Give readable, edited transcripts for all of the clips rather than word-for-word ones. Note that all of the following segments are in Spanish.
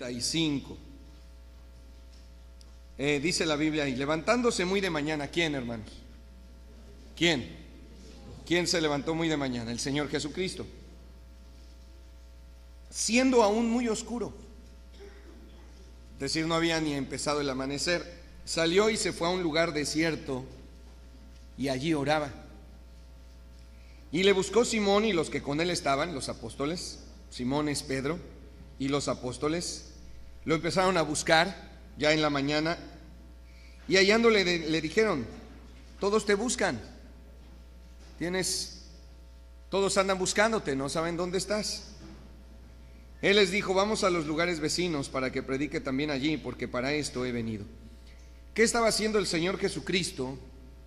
35. Dice la Biblia ahí, levantándose muy de mañana. ¿Quién, hermanos? ¿Quién se levantó muy de mañana? El Señor Jesucristo. Siendo aún muy oscuro, es decir, no había ni empezado el amanecer, salió y se fue a un lugar desierto y allí oraba. Y le buscó Simón y los que con él estaban, los apóstoles. Simón es Pedro y los apóstoles lo empezaron a buscar ya en la mañana, y hallándole le dijeron: todos te buscan, todos andan buscándote, no saben dónde estás. Él les dijo: vamos a los lugares vecinos para que predique también allí, porque para esto he venido. ¿Qué estaba haciendo el Señor Jesucristo?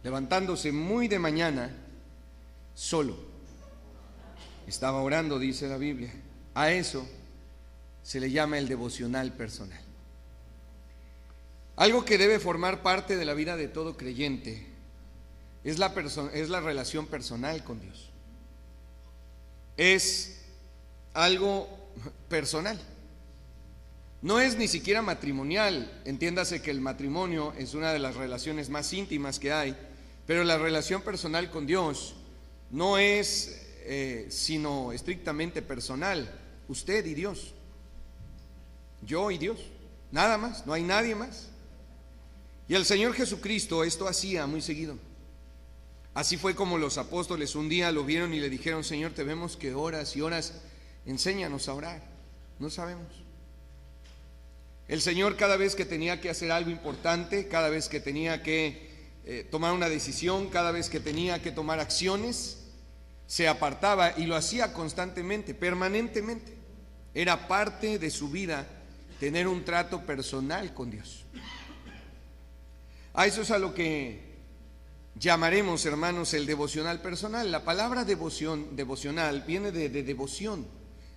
Levantándose muy de mañana, solo. Estaba orando, dice la Biblia. A eso se le llama el devocional personal. Algo que debe formar parte de la vida de todo creyente es la relación personal con Dios. Es algo personal. No es ni siquiera matrimonial. Entiéndase que el matrimonio es una de las relaciones más íntimas que hay, pero la relación personal con Dios no es sino estrictamente personal. Usted y Dios, yo y Dios, nada más, no hay nadie más. Y el Señor Jesucristo esto hacía muy seguido. Así fue como los apóstoles un día lo vieron y le dijeron: Señor, te vemos que oras y oras, enséñanos a orar. No sabemos. El Señor, cada vez que tenía que hacer algo importante, cada vez que tenía que tomar una decisión, cada vez que tenía que tomar acciones, se apartaba y lo hacía constantemente, permanentemente. Era parte de su vida tener un trato personal con Dios. A eso es a lo que llamaremos, hermanos, el devocional personal. La palabra devocional viene de devoción,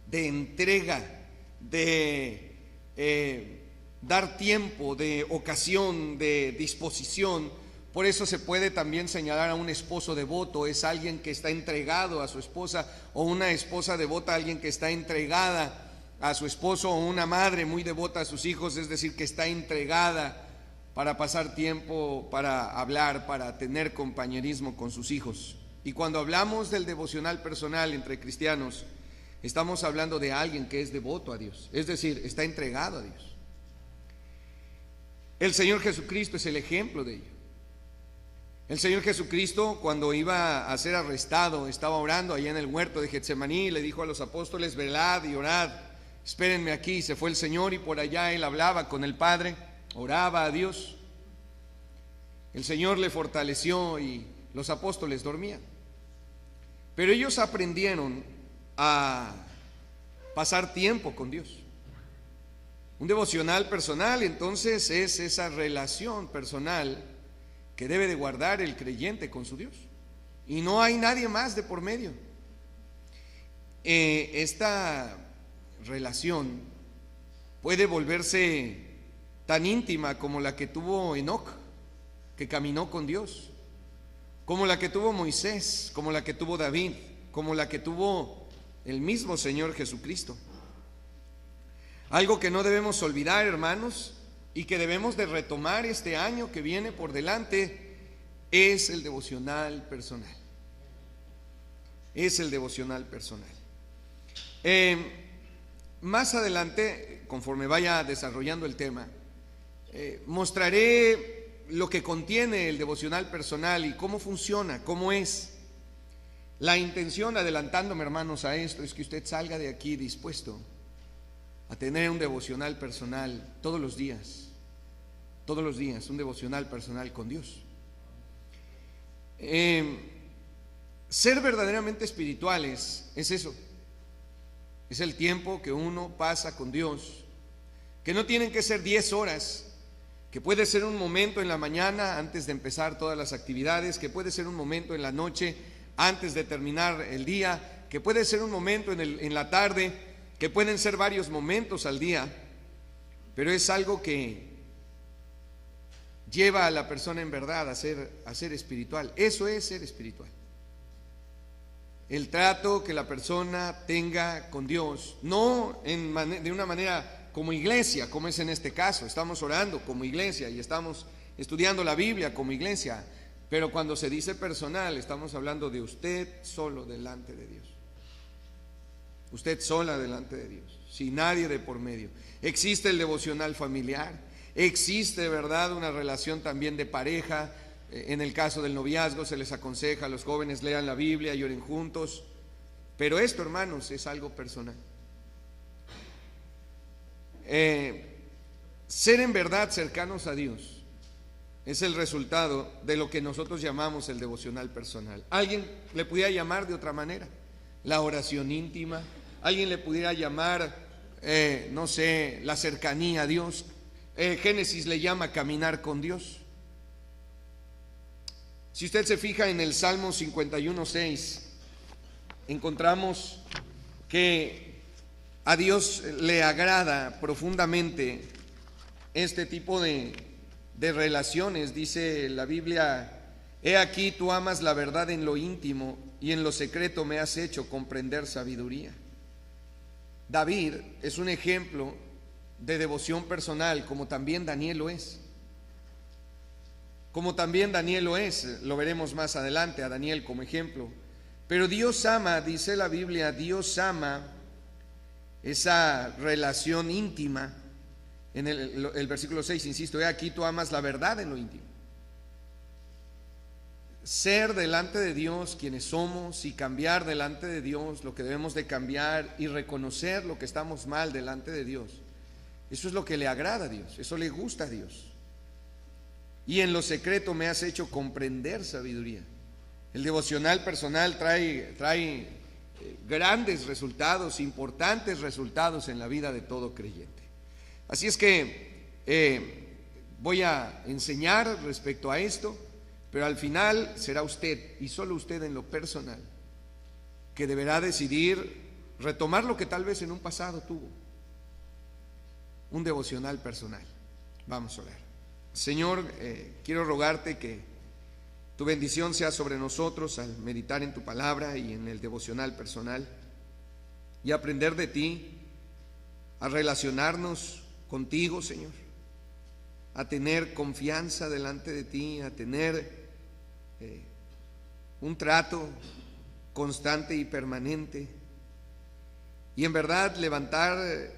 de entrega, de dar tiempo, de ocasión, de disposición. Por eso se puede también señalar a un esposo devoto, es alguien que está entregado a su esposa, o una esposa devota, alguien que está entregada a su esposo, o una madre muy devota a sus hijos, es decir, que está entregada para pasar tiempo, para hablar, para tener compañerismo con sus hijos. Y cuando hablamos del devocional personal entre cristianos, estamos hablando de alguien que es devoto a Dios, es decir, está entregado a Dios. El Señor Jesucristo es el ejemplo de ello. El Señor Jesucristo, cuando iba a ser arrestado, estaba orando allá en el huerto de Getsemaní y le dijo a los apóstoles: velad y orad, espérenme aquí. Se fue el Señor y por allá Él hablaba con el Padre, oraba a Dios. El Señor le fortaleció y los apóstoles dormían. Pero ellos aprendieron a pasar tiempo con Dios. Un devocional personal, entonces, es esa relación personal que debe de guardar el creyente con su Dios. Y no hay nadie más de por medio. Esta relación puede volverse tan íntima como la que tuvo Enoc, que caminó con Dios, como la que tuvo Moisés, como la que tuvo David, como la que tuvo el mismo Señor Jesucristo. Algo que no debemos olvidar, hermanos, y que debemos de retomar este año que viene por delante, es el devocional personal. Es el devocional personal. Más adelante, conforme vaya desarrollando el tema, mostraré lo que contiene el devocional personal y cómo funciona, cómo es. La intención, adelantándome, hermanos, a esto, es que usted salga de aquí dispuesto a tener un devocional personal todos los días, un devocional personal con Dios. Ser verdaderamente espirituales es eso, es el tiempo que uno pasa con Dios, que no tienen que ser 10 horas, que puede ser un momento en la mañana antes de empezar todas las actividades, que puede ser un momento en la noche antes de terminar el día, que puede ser un momento en la tarde, que pueden ser varios momentos al día, pero es algo que lleva a la persona en verdad a ser espiritual. Eso es ser espiritual. El trato que la persona tenga con Dios, no de una manera como iglesia, como es en este caso. Estamos orando como iglesia y estamos estudiando la Biblia como iglesia. Pero cuando se dice personal, estamos hablando de usted solo delante de Dios. Usted sola delante de Dios, sin nadie de por medio. Existe el devocional familiar, existe, ¿verdad?, una relación también de pareja. En el caso del noviazgo se les aconseja a los jóvenes lean la Biblia y oren juntos. Pero esto, hermanos, es algo personal. Ser en verdad cercanos a Dios es el resultado de lo que nosotros llamamos el devocional personal. Alguien le pudiera llamar de otra manera, la oración íntima. Alguien le pudiera llamar, no sé, la cercanía a Dios. Génesis le llama caminar con Dios. Si usted se fija en el Salmo 51:6, encontramos que a Dios le agrada profundamente este tipo de relaciones. Dice la Biblia: he aquí tú amas la verdad en lo íntimo y en lo secreto me has hecho comprender sabiduría. David es un ejemplo de devoción personal, como también Daniel lo es. Como también Daniel lo es, lo veremos más adelante a Daniel como ejemplo. Pero Dios ama, dice la Biblia, Dios ama esa relación íntima. En el versículo 6, insisto, he aquí tú amas la verdad en lo íntimo. Ser delante de Dios quienes somos y cambiar delante de Dios lo que debemos de cambiar y reconocer lo que estamos mal delante de Dios. Eso es lo que le agrada a Dios, eso le gusta a Dios. Y en lo secreto me has hecho comprender sabiduría. El devocional personal trae grandes resultados, importantes resultados en la vida de todo creyente. Así es que voy a enseñar respecto a esto, pero al final será usted y solo usted en lo personal que deberá decidir retomar lo que tal vez en un pasado tuvo, un devocional personal. Vamos a orar. Señor, quiero rogarte que tu bendición sea sobre nosotros al meditar en tu palabra y en el devocional personal y aprender de ti, a relacionarnos contigo, Señor, a tener confianza delante de ti, a tener un trato constante y permanente, y en verdad levantar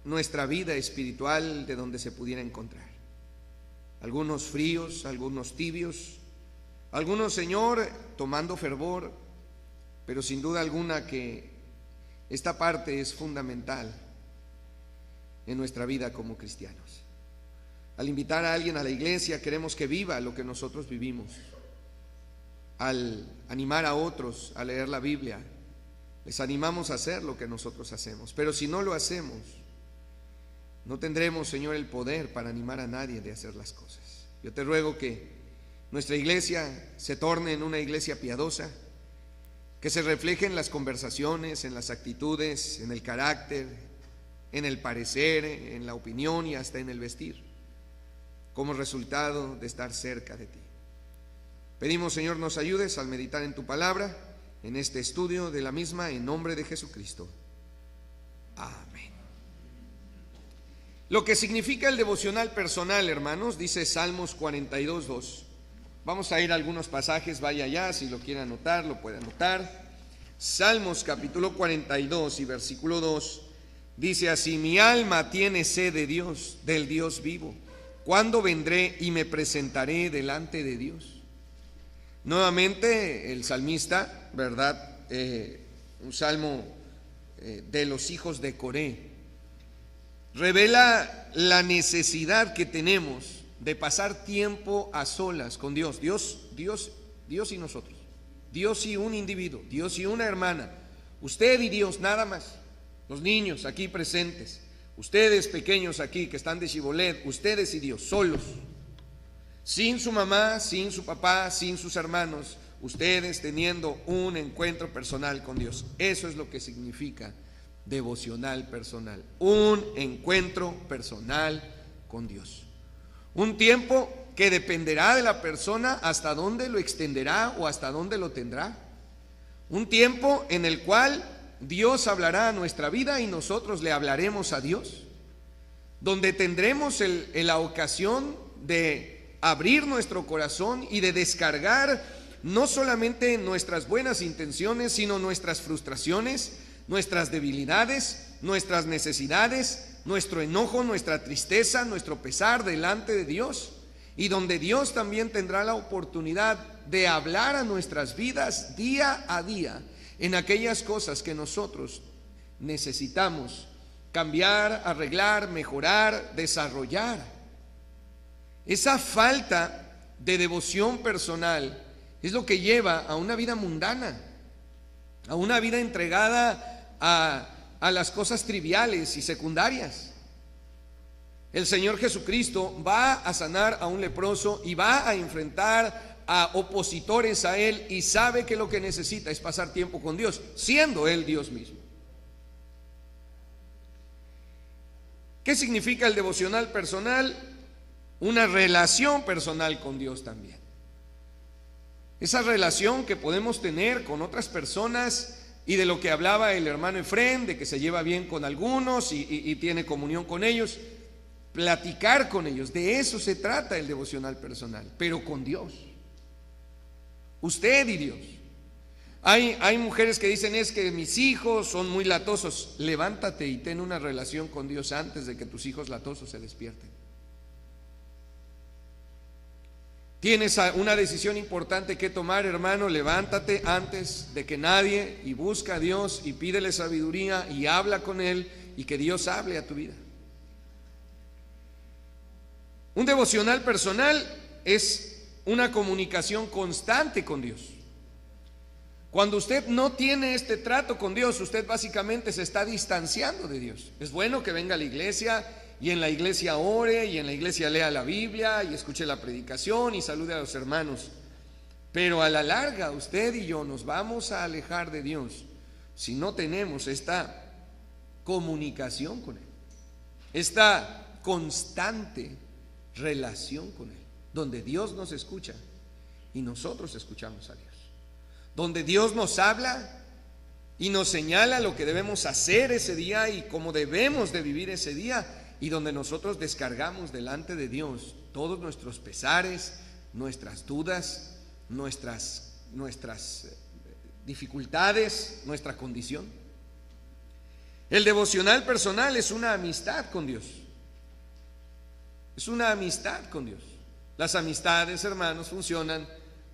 nuestra vida espiritual de donde se pudiera encontrar. Algunos fríos, algunos tibios, algunos, Señor, tomando fervor, pero sin duda alguna que esta parte es fundamental en nuestra vida como cristianos. Al invitar a alguien a la iglesia, queremos que viva lo que nosotros vivimos. Al animar a otros a leer la Biblia, les animamos a hacer lo que nosotros hacemos. Pero si no lo hacemos, no tendremos, Señor, el poder para animar a nadie de hacer las cosas. Yo te ruego que nuestra iglesia se torne en una iglesia piadosa, que se refleje en las conversaciones, en las actitudes, en el carácter, en el parecer, en la opinión y hasta en el vestir, como resultado de estar cerca de ti. Pedimos, Señor, nos ayudes al meditar en tu palabra, en este estudio de la misma, en nombre de Jesucristo. Amén. Lo que significa el devocional personal, hermanos, dice Salmos 42:2. Vamos a ir a algunos pasajes, vaya allá, si lo quiere anotar, lo puede anotar. Salmos capítulo 42 y versículo 2, dice así: mi alma tiene sed de Dios, del Dios vivo. ¿Cuándo vendré y me presentaré delante de Dios? Nuevamente el salmista, ¿verdad? Un salmo de los hijos de Coré, revela la necesidad que tenemos de pasar tiempo a solas con Dios. Dios y nosotros, Dios y un individuo, Dios y una hermana, usted y Dios, nada más. Los niños aquí presentes, ustedes pequeños aquí que están de Chibolet, ustedes y Dios, solos, sin su mamá, sin su papá, sin sus hermanos, ustedes teniendo un encuentro personal con Dios. Eso es lo que significa devocional personal, un encuentro personal con Dios. Un tiempo que dependerá de la persona hasta dónde lo extenderá o hasta dónde lo tendrá. Un tiempo en el cual Dios hablará a nuestra vida y nosotros le hablaremos a Dios, donde tendremos la ocasión de abrir nuestro corazón y de descargar no solamente nuestras buenas intenciones, sino nuestras frustraciones, nuestras debilidades, nuestras necesidades, nuestro enojo, nuestra tristeza, nuestro pesar delante de Dios, y donde Dios también tendrá la oportunidad de hablar a nuestras vidas día a día en aquellas cosas que nosotros necesitamos cambiar, arreglar, mejorar, desarrollar. Esa falta de devoción personal es lo que lleva a una vida mundana, a una vida entregada a las cosas triviales y secundarias. El Señor Jesucristo va a sanar a un leproso y va a enfrentar a opositores a Él, y sabe que lo que necesita es pasar tiempo con Dios, siendo Él Dios mismo. ¿Qué significa el devocional personal? Una relación personal con Dios también. Esa relación que podemos tener con otras personas, y de lo que hablaba el hermano Efrén, de que se lleva bien con algunos y tiene comunión con ellos, platicar con ellos, de eso se trata el devocional personal, pero con Dios, usted y Dios. Hay mujeres que dicen: es que mis hijos son muy latosos. Levántate y ten una relación con Dios antes de que tus hijos latosos se despierten. Tienes una decisión importante que tomar, hermano. Levántate antes de que nadie y busca a Dios y pídele sabiduría y habla con Él, y que Dios hable a tu vida. Un devocional personal es una comunicación constante con Dios. Cuando usted no tiene este trato con Dios, usted básicamente se está distanciando de Dios. Es bueno que venga a la iglesia y en la iglesia ore, y en la iglesia lea la Biblia y escuche la predicación y salude a los hermanos, pero a la larga usted y yo nos vamos a alejar de Dios si no tenemos esta comunicación con Él, esta constante relación con Él, donde Dios nos escucha y nosotros escuchamos a Dios, donde Dios nos habla y nos señala lo que debemos hacer ese día y cómo debemos de vivir ese día, y donde nosotros descargamos delante de Dios todos nuestros pesares, nuestras dudas, nuestras dificultades, nuestra condición. El devocional personal es una amistad con Dios. Es una amistad con Dios. Las amistades, hermanos, funcionan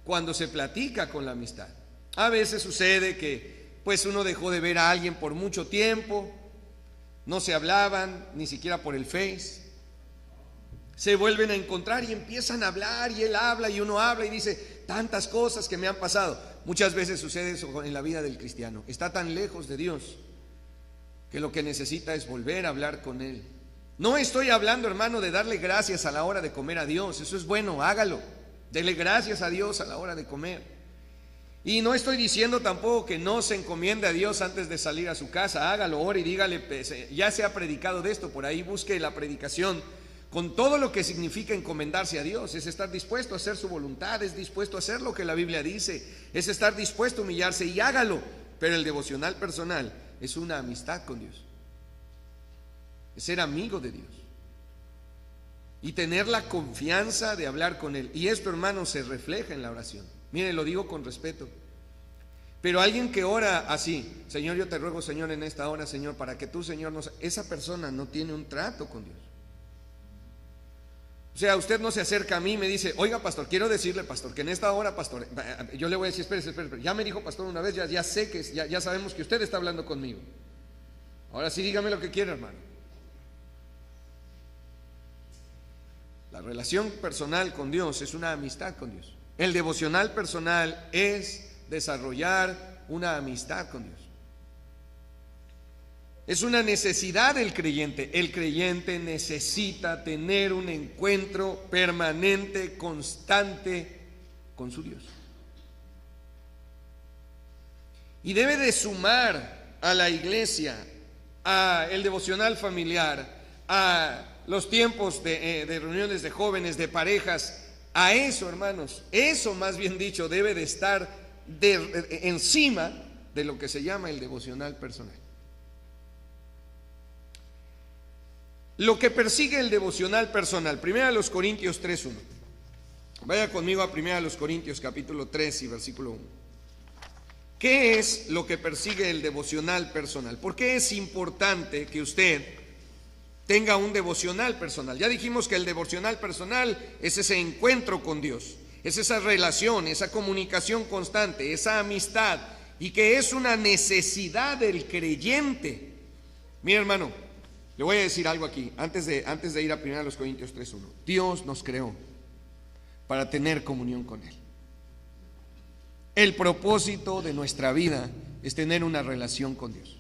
cuando se platica con la amistad. A veces sucede que pues uno dejó de ver a alguien por mucho tiempo, no se hablaban ni siquiera por el Face, se vuelven a encontrar y empiezan a hablar, y él habla y uno habla y dice: tantas cosas que me han pasado. Muchas veces sucede eso en la vida del cristiano. Está tan lejos de Dios que lo que necesita es volver a hablar con Él. No estoy hablando, hermano, de darle gracias a la hora de comer a Dios. Eso es bueno, hágalo. Dele gracias a Dios a la hora de comer. Y no estoy diciendo tampoco que no se encomiende a Dios antes de salir a su casa. Hágalo, ore y dígale: ya se ha predicado de esto, por ahí busque la predicación con todo lo que significa encomendarse a Dios. Es estar dispuesto a hacer su voluntad, es dispuesto a hacer lo que la Biblia dice, es estar dispuesto a humillarse, y hágalo. Pero el devocional personal es una amistad con Dios, es ser amigo de Dios y tener la confianza de hablar con Él. Y esto, hermano, se refleja en la oración. Mire, lo digo con respeto, pero alguien que ora así: Señor, yo te ruego, Señor, en esta hora, Señor, para que tú, Señor, esa persona no tiene un trato con Dios. O sea, usted no se acerca a mí y me dice: oiga, pastor, quiero decirle, pastor, que en esta hora, pastor, yo le voy a decir: espérese, ya me dijo, pastor, una vez, ya sé que ya sabemos que usted está hablando conmigo. Ahora sí, dígame lo que quiere, hermano. La relación personal con Dios es una amistad con Dios. El devocional personal es desarrollar una amistad con Dios. Es una necesidad del creyente. El creyente necesita tener un encuentro permanente, constante con su Dios. Y debe de sumar a la iglesia, a el devocional familiar, a los tiempos de reuniones de jóvenes, de parejas. A eso, hermanos, eso más bien dicho, debe de estar encima de lo que se llama el devocional personal. Lo que persigue el devocional personal. 1 Corintios 3:1. Vaya conmigo a 1 Corintios capítulo 3 y versículo 1. ¿Qué es lo que persigue el devocional personal? ¿Por qué es importante que usted tenga un devocional personal? Ya dijimos que el devocional personal es ese encuentro con Dios, es esa relación, esa comunicación constante, esa amistad, y que es una necesidad del creyente. Mira, hermano, le voy a decir algo aquí, antes de ir a 1 Corintios 3:1. Dios nos creó para tener comunión con Él. El propósito de nuestra vida es tener una relación con Dios.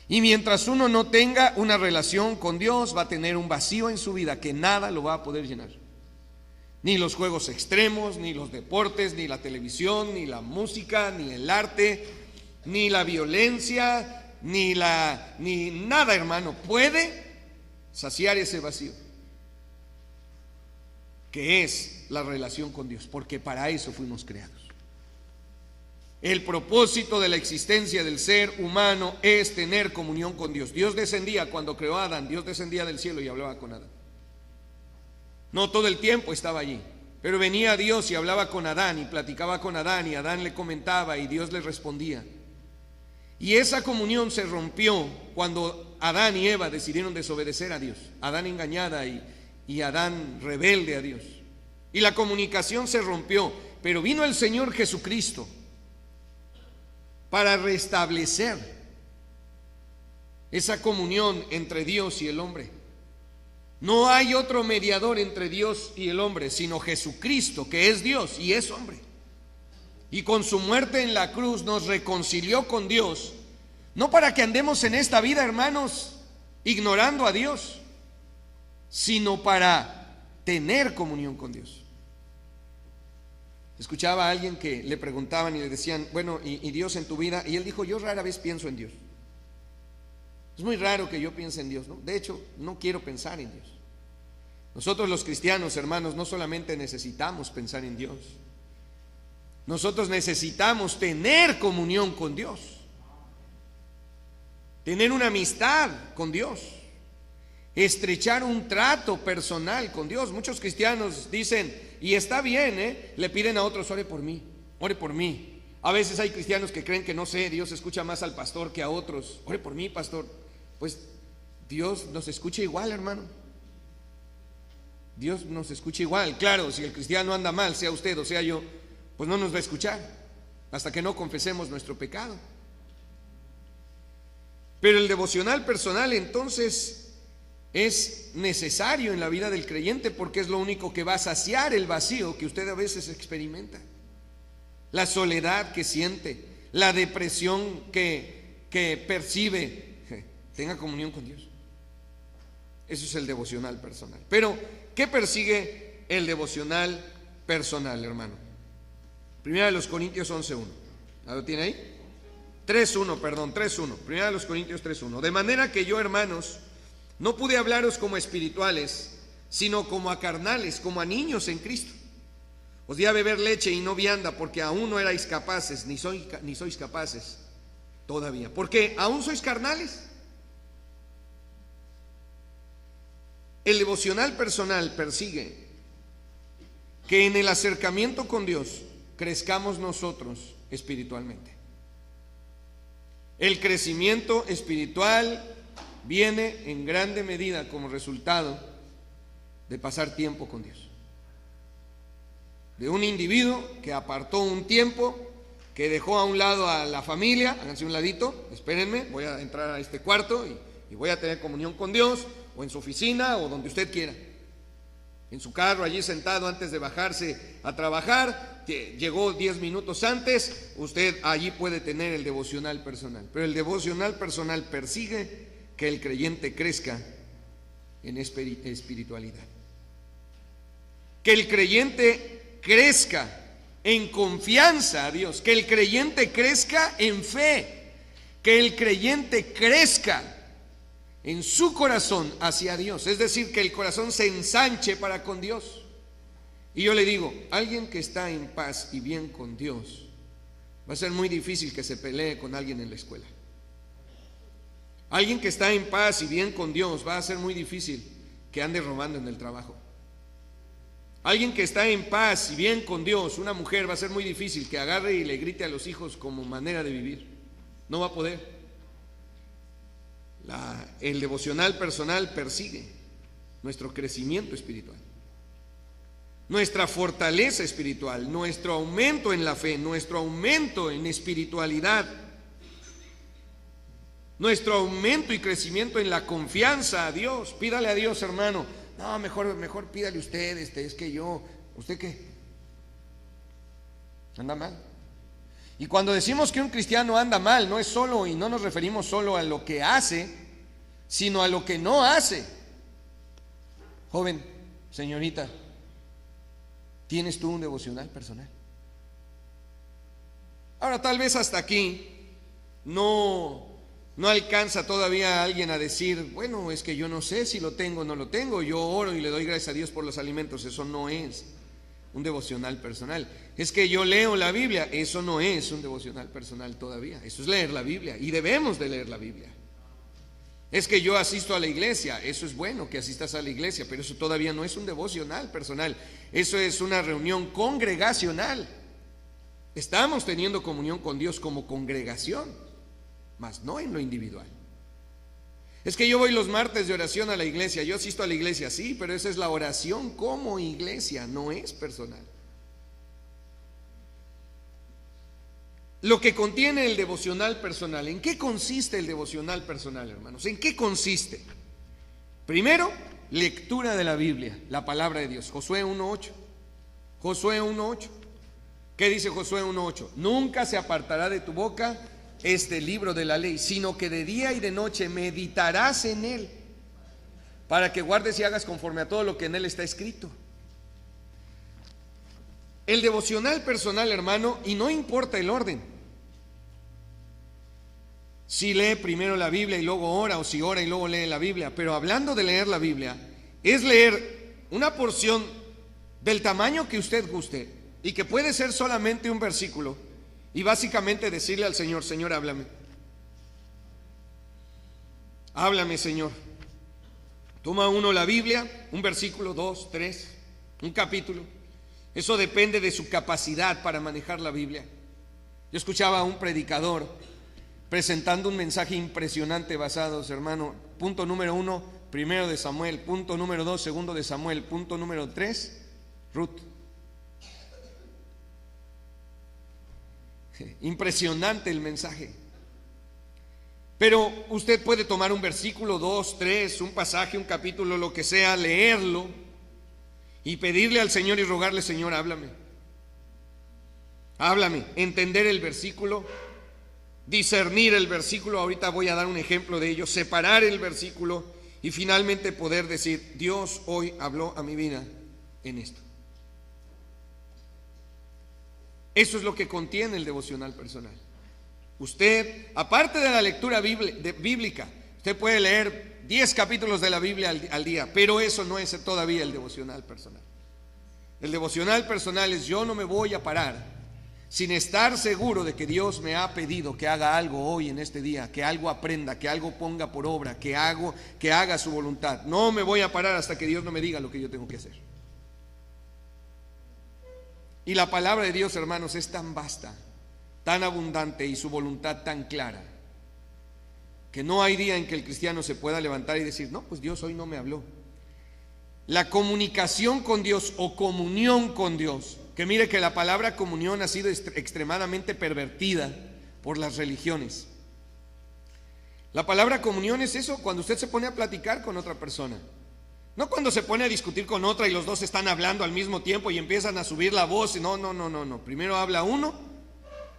Y mientras uno no tenga una relación con Dios, va a tener un vacío en su vida que nada lo va a poder llenar. Ni los juegos extremos, ni los deportes, ni la televisión, ni la música, ni el arte, ni la violencia, ni nada, hermano, puede saciar ese vacío, que es la relación con Dios, porque para eso fuimos creados. El propósito de la existencia del ser humano es tener comunión con Dios. Dios descendía cuando creó a Adán, Dios descendía del cielo y hablaba con Adán. No todo el tiempo estaba allí, pero venía Dios y hablaba con Adán y platicaba con Adán, y Adán le comentaba y Dios le respondía. Y esa comunión se rompió cuando Adán y Eva decidieron desobedecer a Dios. Adán engañada y Adán rebelde a Dios. Y la comunicación se rompió, pero vino el Señor Jesucristo para restablecer esa comunión entre Dios y el hombre. No hay otro mediador entre Dios y el hombre, sino Jesucristo, que es Dios y es hombre. Y con su muerte en la cruz nos reconcilió con Dios, no para que andemos en esta vida, hermanos, ignorando a Dios, sino para tener comunión con Dios. Escuchaba a alguien que le preguntaban y le decían, bueno, ¿y Dios en tu vida? Y él dijo, yo rara vez pienso en Dios. Es muy raro que yo piense en Dios, ¿no? De hecho, no quiero pensar en Dios. Nosotros los cristianos, hermanos, no solamente necesitamos pensar en Dios, nosotros necesitamos tener comunión con Dios, tener una amistad con Dios, estrechar un trato personal con Dios. Muchos cristianos dicen, y está bien, le piden a otros, ore por mí, ore por mí. A veces hay cristianos que creen que, no sé, Dios escucha más al pastor que a otros. Ore por mí, pastor. Pues Dios nos escucha igual, hermano. Dios nos escucha igual. Claro, si el cristiano anda mal, sea usted o sea yo, pues no nos va a escuchar hasta que no confesemos nuestro pecado. Pero el devocional personal entonces es necesario en la vida del creyente, porque es lo único que va a saciar el vacío que usted a veces experimenta, la soledad que siente, la depresión que percibe. Tenga comunión con Dios. Eso es el devocional personal. Pero ¿qué persigue el devocional personal, hermano? 1 Corintios 11:1. ¿Lo tiene ahí? 3:1, perdón, 3:1. 1 Corintios 3:1. De manera que yo, hermanos, no pude hablaros como espirituales, sino como a carnales, como a niños en Cristo. Os di a beber leche y no vianda, porque aún no erais capaces, ni sois capaces todavía. Porque aún sois carnales. El devocional personal persigue que en el acercamiento con Dios crezcamos nosotros espiritualmente. El crecimiento espiritual viene en grande medida como resultado de pasar tiempo con Dios. De un individuo que apartó un tiempo, que dejó a un lado a la familia. Háganse un ladito, espérenme, voy a entrar a este cuarto y voy a tener comunión con Dios, o en su oficina o donde usted quiera, en su carro, allí sentado antes de bajarse a trabajar. Llegó 10 minutos antes, usted allí puede tener el devocional personal. Pero el devocional personal persigue que el creyente crezca en espiritualidad, que el creyente crezca en confianza a Dios, que el creyente crezca en fe, que el creyente crezca en su corazón hacia Dios, es decir, que el corazón se ensanche para con Dios. Y yo le digo, alguien que está en paz y bien con Dios va a ser muy difícil que se pelee con alguien en la escuela. Alguien que está en paz y bien con Dios, va a ser muy difícil que ande robando en el trabajo. Alguien que está en paz y bien con Dios, una mujer, va a ser muy difícil que agarre y le grite a los hijos como manera de vivir. No va a poder. El devocional personal persigue nuestro crecimiento espiritual, nuestra fortaleza espiritual, nuestro aumento en la fe, nuestro aumento en espiritualidad, nuestro aumento y crecimiento en la confianza a Dios. Pídale a Dios, hermano. No, mejor pídale usted, es que ¿usted qué? ¿Anda mal? Y cuando decimos que un cristiano anda mal, no es solo, y no nos referimos solo a lo que hace, sino a lo que no hace. Joven, señorita, ¿tienes tú un devocional personal? Ahora, tal vez hasta aquí no alcanza todavía alguien a decir, bueno, es que yo no sé si lo tengo o no lo tengo, yo oro y le doy gracias a Dios por los alimentos. Eso no es un devocional personal. Es que yo leo la Biblia, eso no es un devocional personal todavía. Eso es leer la Biblia, y debemos de leer la Biblia. Es que yo asisto a la iglesia, eso es bueno que asistas a la iglesia, pero eso todavía no es un devocional personal. Eso es una reunión congregacional. Estamos teniendo comunión con Dios como congregación, mas no en lo individual. Es que yo voy los martes de oración a la iglesia, yo asisto a la iglesia, sí, pero esa es la oración como iglesia, no es personal. Lo que contiene el devocional personal, ¿en qué consiste el devocional personal, hermanos? ¿En qué consiste? Primero, lectura de la Biblia, la palabra de Dios. Josué 1:8. Josué 1:8. ¿Qué dice Josué 1:8? Nunca se apartará de tu boca este libro de la ley, sino que de día y de noche meditarás en él, para que guardes y hagas conforme a todo lo que en él está escrito. El devocional personal, hermano, y no importa el orden, si lee primero la Biblia y luego ora, o si ora y luego lee la Biblia, pero hablando de leer la Biblia, es leer una porción del tamaño que usted guste, y que puede ser solamente un versículo, y básicamente decirle al Señor, Señor, háblame. Háblame, Señor. Toma uno la Biblia, un versículo, 2, 3, un capítulo. Eso depende de su capacidad para manejar la Biblia. Yo escuchaba a un predicador presentando un mensaje impresionante basados, hermano. Punto número 1, primero de Samuel. Punto número 2, segundo de Samuel. Punto número 3, Ruth. Impresionante el mensaje. Pero usted puede tomar un versículo, 2, 3, un pasaje, un capítulo, lo que sea, leerlo y pedirle al Señor y rogarle, Señor, háblame. Háblame, entender el versículo, discernir el versículo, ahorita voy a dar un ejemplo de ello, separar el versículo y finalmente poder decir, Dios hoy habló a mi vida en esto. Eso es lo que contiene el devocional personal. Usted, aparte de la lectura bíblica, usted puede leer 10 capítulos de la Biblia al día, pero eso no es todavía el devocional personal. El devocional personal es: yo no me voy a parar sin estar seguro de que Dios me ha pedido que haga algo hoy en este día, que algo aprenda, que algo ponga por obra, que haga su voluntad. No me voy a parar hasta que Dios no me diga lo que yo tengo que hacer. Y la palabra de Dios, hermanos, es tan vasta, tan abundante y su voluntad tan clara, que no hay día en que el cristiano se pueda levantar y decir, no, pues Dios hoy no me habló. La comunicación con Dios o comunión con Dios, que mire que la palabra comunión ha sido extremadamente pervertida por las religiones. La palabra comunión es eso, cuando usted se pone a platicar con otra persona. No cuando se pone a discutir con otra y los dos están hablando al mismo tiempo y empiezan a subir la voz. No. Primero habla uno,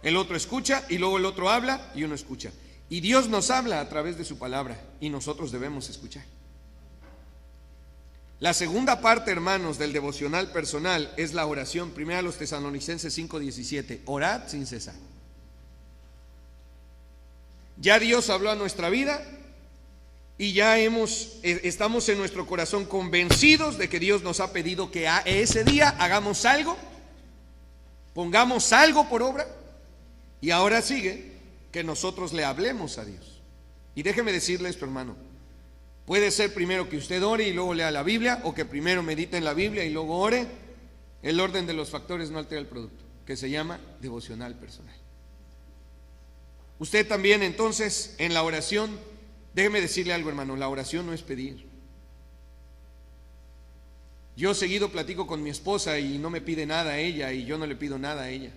el otro escucha y luego el otro habla y uno escucha. Y Dios nos habla a través de su palabra y nosotros debemos escuchar. La segunda parte, hermanos, del devocional personal es la oración. Primera a los Tesalonicenses 5:17. Orad sin cesar. Ya Dios habló a nuestra vida y ya estamos en nuestro corazón convencidos de que Dios nos ha pedido que ese día hagamos algo, pongamos algo por obra, Y ahora sigue que nosotros le hablemos a Dios. Y déjeme decirle esto, hermano. Puede ser primero que usted ore y luego lea la Biblia, o que primero medite en la Biblia y luego ore. El orden de los factores no altera el producto, que se llama devocional personal. Usted también, entonces, en la oración, déjeme decirle algo, hermano, la oración no es pedir. Yo seguido platico con mi esposa y no me pide nada a ella y yo no le pido nada a ella.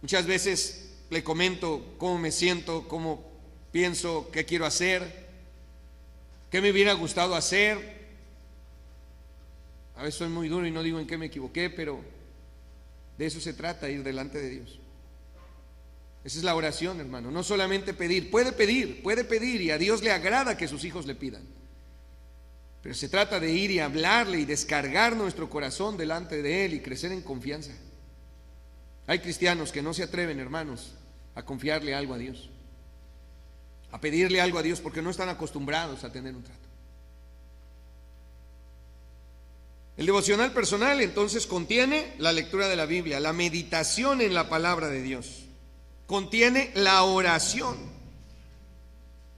Muchas veces le comento cómo me siento, cómo pienso, qué quiero hacer, qué me hubiera gustado hacer. A veces soy muy duro y no digo en qué me equivoqué, pero de eso se trata, ir delante de Dios. Esa es la oración, hermano, no solamente pedir, puede pedir y a Dios le agrada que sus hijos le pidan. Pero se trata de ir y hablarle y descargar nuestro corazón delante de Él y crecer en confianza. Hay cristianos que no se atreven, hermanos, a confiarle algo a Dios, a pedirle algo a Dios porque no están acostumbrados a tener un trato. El devocional personal entonces contiene la lectura de la Biblia, la meditación en la palabra de Dios, contiene la oración.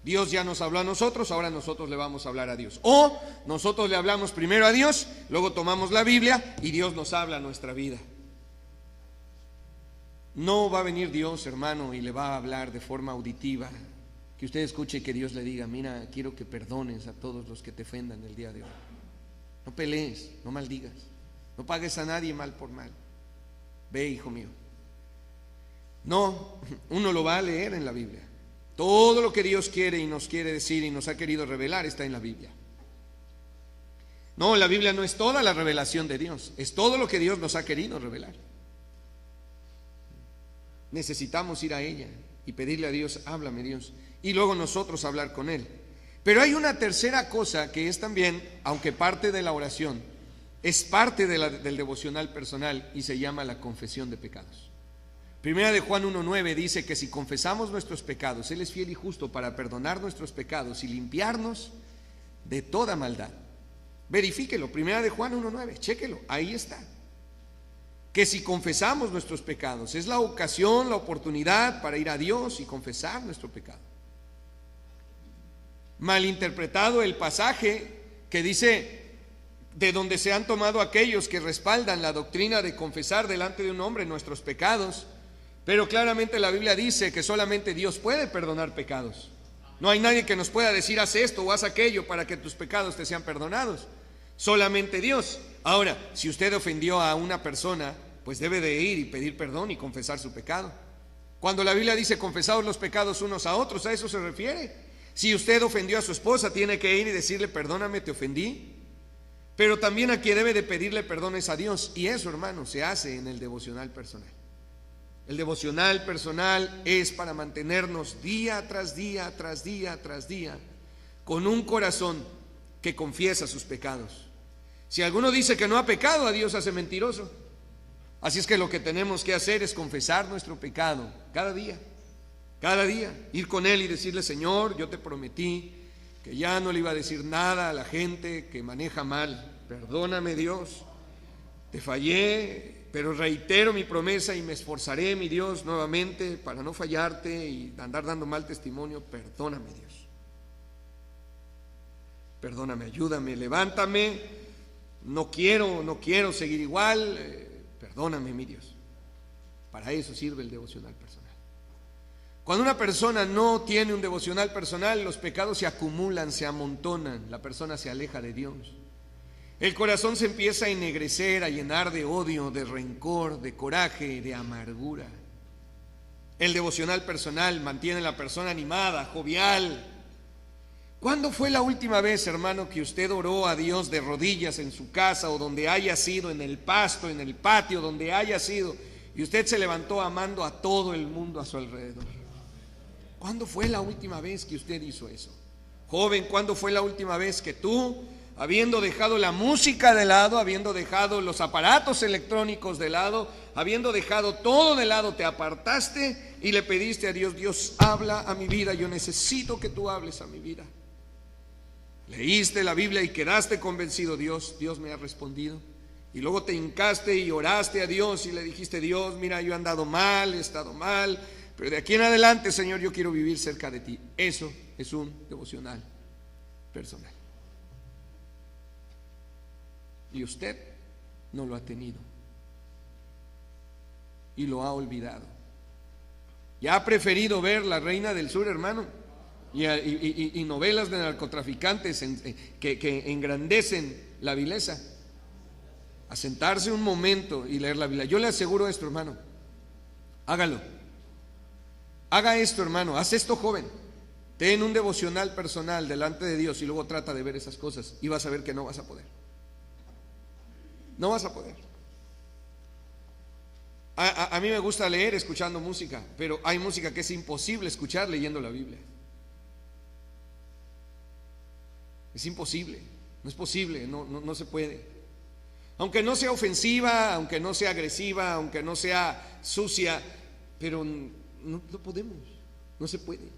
Dios ya nos habló a nosotros, ahora nosotros le vamos a hablar a Dios. O nosotros le hablamos primero a Dios, luego tomamos la Biblia y Dios nos habla a nuestra vida. No va a venir Dios, hermano, y le va a hablar de forma auditiva, que usted escuche que Dios le diga: mira, quiero que perdones a todos los que te ofendan el día de hoy. No pelees, no maldigas, no pagues a nadie mal por mal. Ve, hijo mío. No, uno lo va a leer en la Biblia. Todo lo que Dios quiere y nos quiere decir y nos ha querido revelar está en la Biblia. No, la Biblia no es toda la revelación de Dios, es todo lo que Dios nos ha querido revelar. Necesitamos ir a ella y pedirle a Dios: háblame, Dios, y luego nosotros hablar con Él. Pero hay una tercera cosa que es también, aunque parte de la oración, es parte del devocional personal, y se llama la confesión de pecados. Primera de Juan 1:9 dice que si confesamos nuestros pecados, Él es fiel y justo para perdonar nuestros pecados y limpiarnos de toda maldad. Verifíquelo, Primera de Juan 1:9, chéquelo, ahí está. Que si confesamos nuestros pecados, es la ocasión, la oportunidad para ir a Dios y confesar nuestro pecado. Malinterpretado el pasaje que dice: de donde se han tomado aquellos que respaldan la doctrina de confesar delante de un hombre nuestros pecados, pero claramente la Biblia dice que solamente Dios puede perdonar pecados. No hay nadie que nos pueda decir: haz esto o haz aquello para que tus pecados te sean perdonados. Solamente Dios. Ahora, si usted ofendió a una persona, pues debe de ir y pedir perdón y confesar su pecado. Cuando la Biblia dice confesaos los pecados unos a otros, a eso se refiere. Si usted ofendió a su esposa, tiene que ir y decirle: perdóname, te ofendí. Pero también a quien debe de pedirle perdón es a Dios. Y eso, hermano, se hace en el devocional personal. El devocional personal es para mantenernos día tras día, tras día, tras día, con un corazón que confiesa sus pecados. Si alguno dice que no ha pecado, a Dios hace mentiroso. Así es que lo que tenemos que hacer es confesar nuestro pecado cada día, ir con Él y decirle: Señor, yo te prometí que ya no le iba a decir nada a la gente que maneja mal. Perdóname, Dios, te fallé, pero reitero mi promesa y me esforzaré, mi Dios, nuevamente para no fallarte y andar dando mal testimonio. Perdóname, Dios, perdóname, ayúdame, levántame. No quiero seguir igual. Perdóname, mi Dios. Para eso sirve el devocional personal. Cuando una persona no tiene un devocional personal, los pecados se acumulan, se amontonan, la persona se aleja de Dios. El corazón se empieza a ennegrecer, a llenar de odio, de rencor, de coraje, de amargura. El devocional personal mantiene a la persona animada, jovial. ¿Cuándo fue la última vez, hermano, que usted oró a Dios de rodillas en su casa o donde haya sido, en el pasto, en el patio, donde haya sido, y usted se levantó amando a todo el mundo a su alrededor? ¿Cuándo fue la última vez que usted hizo eso? Joven, ¿cuándo fue la última vez que tú, habiendo dejado la música de lado, habiendo dejado los aparatos electrónicos de lado, habiendo dejado todo de lado, te apartaste y le pediste a Dios: Dios, habla a mi vida, yo necesito que tú hables a mi vida? Leíste la Biblia y quedaste convencido: Dios me ha respondido, y luego te hincaste y oraste a Dios y le dijiste: Dios, mira, yo he andado mal, he estado mal, pero de aquí en adelante, Señor, yo quiero vivir cerca de ti. Eso es un devocional personal. Y usted no lo ha tenido y lo ha olvidado. Ya ha preferido ver La Reina del Sur, hermano, y novelas de narcotraficantes que engrandecen la vileza, a sentarse un momento y leer la Biblia. Yo le aseguro esto, hermano, hágalo. Haga esto, hermano, haz esto, joven. Ten un devocional personal delante de Dios y luego trata de ver esas cosas y vas a ver que no vas a poder. No vas a poder. A mí me gusta leer escuchando música, pero hay música que es imposible escuchar leyendo la Biblia. Es imposible, no es posible, no se puede. Aunque no sea ofensiva, aunque no sea agresiva, aunque no sea sucia, pero no podemos, no se puede.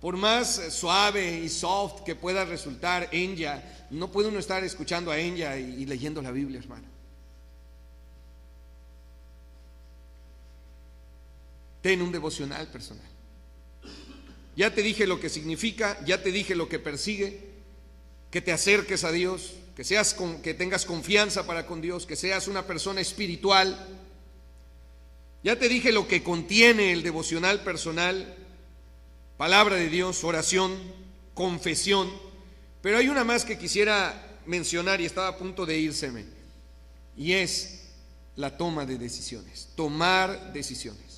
Por más suave y soft que pueda resultar Enya, no puede uno estar escuchando a Enya y leyendo la Biblia, hermano. Ten un devocional personal. Ya te dije lo que significa, ya te dije lo que persigue: que te acerques a Dios, que tengas confianza para con Dios, que seas una persona espiritual. Ya te dije lo que contiene el devocional personal: palabra de Dios, oración, confesión. Pero hay una más que quisiera mencionar y estaba a punto de írseme, y es la toma de decisiones. Tomar decisiones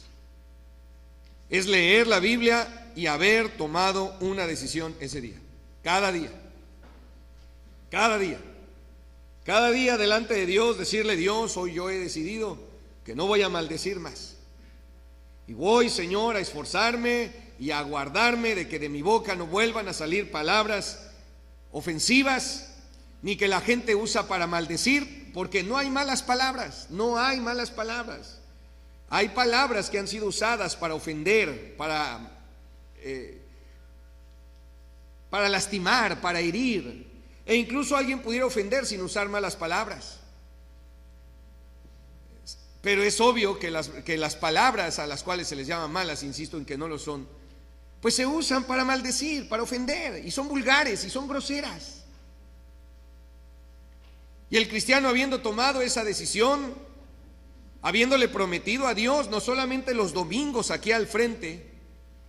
es leer la Biblia y haber tomado una decisión ese día, cada día, cada día, cada día delante de Dios, decirle: Dios, hoy yo he decidido que no voy a maldecir más, y voy, Señor, a esforzarme y a guardarme de que de mi boca no vuelvan a salir palabras ofensivas, ni que la gente usa para maldecir, porque no hay malas palabras, no hay malas palabras. Hay palabras que han sido usadas para ofender, para lastimar, para herir, e incluso alguien pudiera ofender sin usar malas palabras. Pero es obvio que las palabras a las cuales se les llama malas, insisto en que no lo son, pues se usan para maldecir, para ofender, y son vulgares y son groseras. Y el cristiano, habiendo tomado esa decisión, habiéndole prometido a Dios, no solamente los domingos aquí al frente,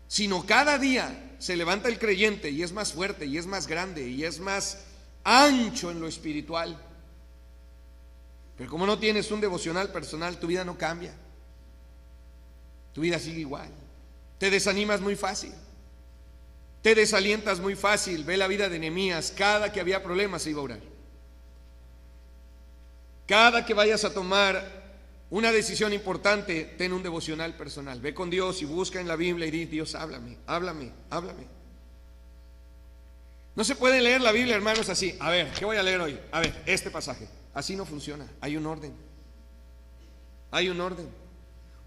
sino cada día se levanta el creyente y es más fuerte y es más grande y es más ancho en lo espiritual. Pero como no tienes un devocional personal, tu vida no cambia, tu vida sigue igual. Te desanimas muy fácil, te desalientas muy fácil. Ve la vida de Nehemías: cada que había problemas se iba a orar. Cada que vayas a tomar una decisión importante, ten un devocional personal. Ve con Dios y busca en la Biblia y di: Dios, háblame, háblame, háblame. No se puede leer la Biblia, hermanos, así: a ver, ¿qué voy a leer hoy? A ver, este pasaje. Así no funciona, hay un orden. Hay un orden.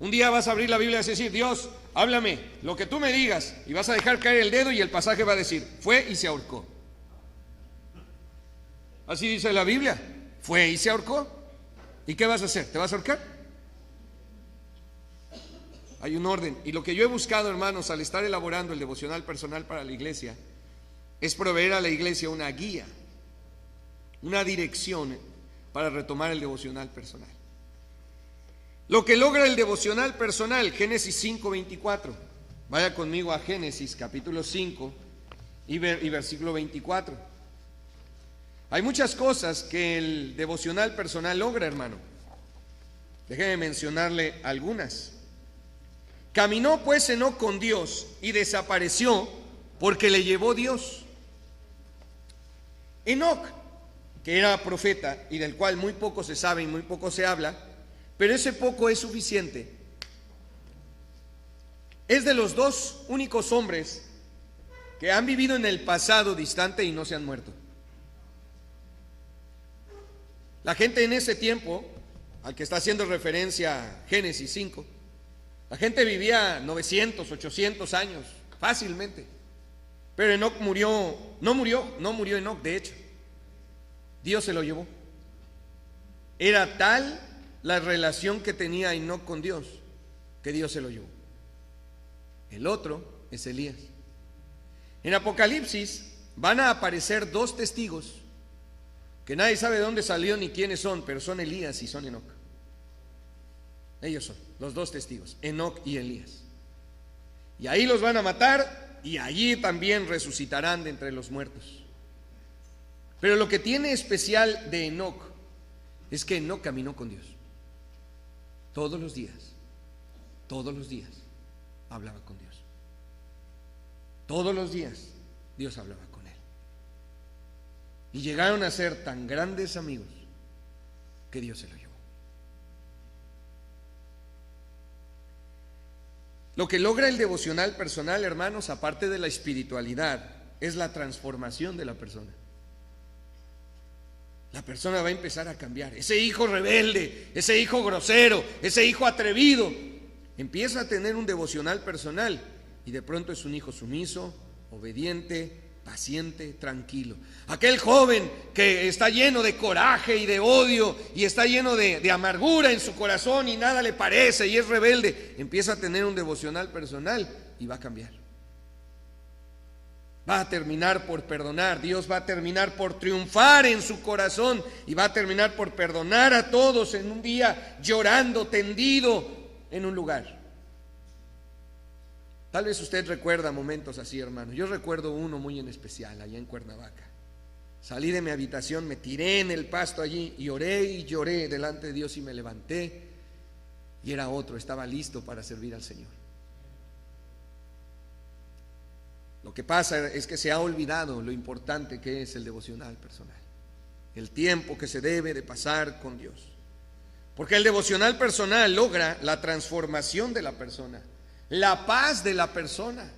Un día vas a abrir la Biblia y vas a decir: Dios, háblame, lo que tú me digas, y vas a dejar caer el dedo y el pasaje va a decir: fue y se ahorcó. Así dice la Biblia: fue y se ahorcó. ¿Y qué vas a hacer? ¿Te vas a ahorcar? Hay un orden. Y lo que yo he buscado, hermanos, al estar elaborando el devocional personal para la iglesia, es proveer a la iglesia una guía, una dirección para retomar el devocional personal. Lo que logra el devocional personal, Génesis 5:24. Vaya conmigo a Génesis capítulo 5 y versículo 24. Hay muchas cosas que el devocional personal logra, hermano. Déjeme mencionarle algunas. Caminó pues Enoc con Dios y desapareció porque le llevó Dios. Enoc, que era profeta y del cual muy poco se sabe y muy poco se habla, pero ese poco es suficiente. Es de los dos únicos hombres que han vivido en el pasado distante y no se han muerto. La gente en ese tiempo, al que está haciendo referencia Génesis 5, la gente vivía 900, 800 años fácilmente. Pero Enoc no murió Enoc, de hecho. Dios se lo llevó. Era tal la relación que tenía Enoc con Dios que Dios se lo llevó. El otro es Elías. En Apocalipsis van a aparecer dos testigos que nadie sabe de dónde salió ni quiénes son, pero son Elías y son Enoc. Ellos son los dos testigos, Enoc y Elías. Y ahí los van a matar y allí también resucitarán de entre los muertos. Pero lo que tiene especial de Enoc es que Enoc caminó con Dios. Todos los días hablaba con Dios. Todos los días Dios hablaba con él. Y llegaron a ser tan grandes amigos que Dios se lo llevó. Lo que logra el devocional personal, hermanos, aparte de la espiritualidad, es la transformación de la persona. La persona va a empezar a cambiar. Ese hijo rebelde, ese hijo grosero, ese hijo atrevido, empieza a tener un devocional personal y de pronto es un hijo sumiso, obediente, paciente, tranquilo. Aquel joven que está lleno de coraje y de odio y está lleno de amargura en su corazón y nada le parece y es rebelde, empieza a tener un devocional personal y va a cambiar. Va a terminar por perdonar. Dios va a terminar por triunfar en su corazón y va a terminar por perdonar a todos en un día llorando, tendido en un lugar. Tal vez usted recuerda momentos así, hermano. Yo recuerdo uno muy en especial allá en Cuernavaca. Salí de mi habitación, me tiré en el pasto allí y lloré delante de Dios y me levanté y era otro, estaba listo para servir al Señor. Lo que pasa es que se ha olvidado lo importante que es el devocional personal, el tiempo que se debe de pasar con Dios. Porque el devocional personal logra la transformación de la persona, la paz de la persona.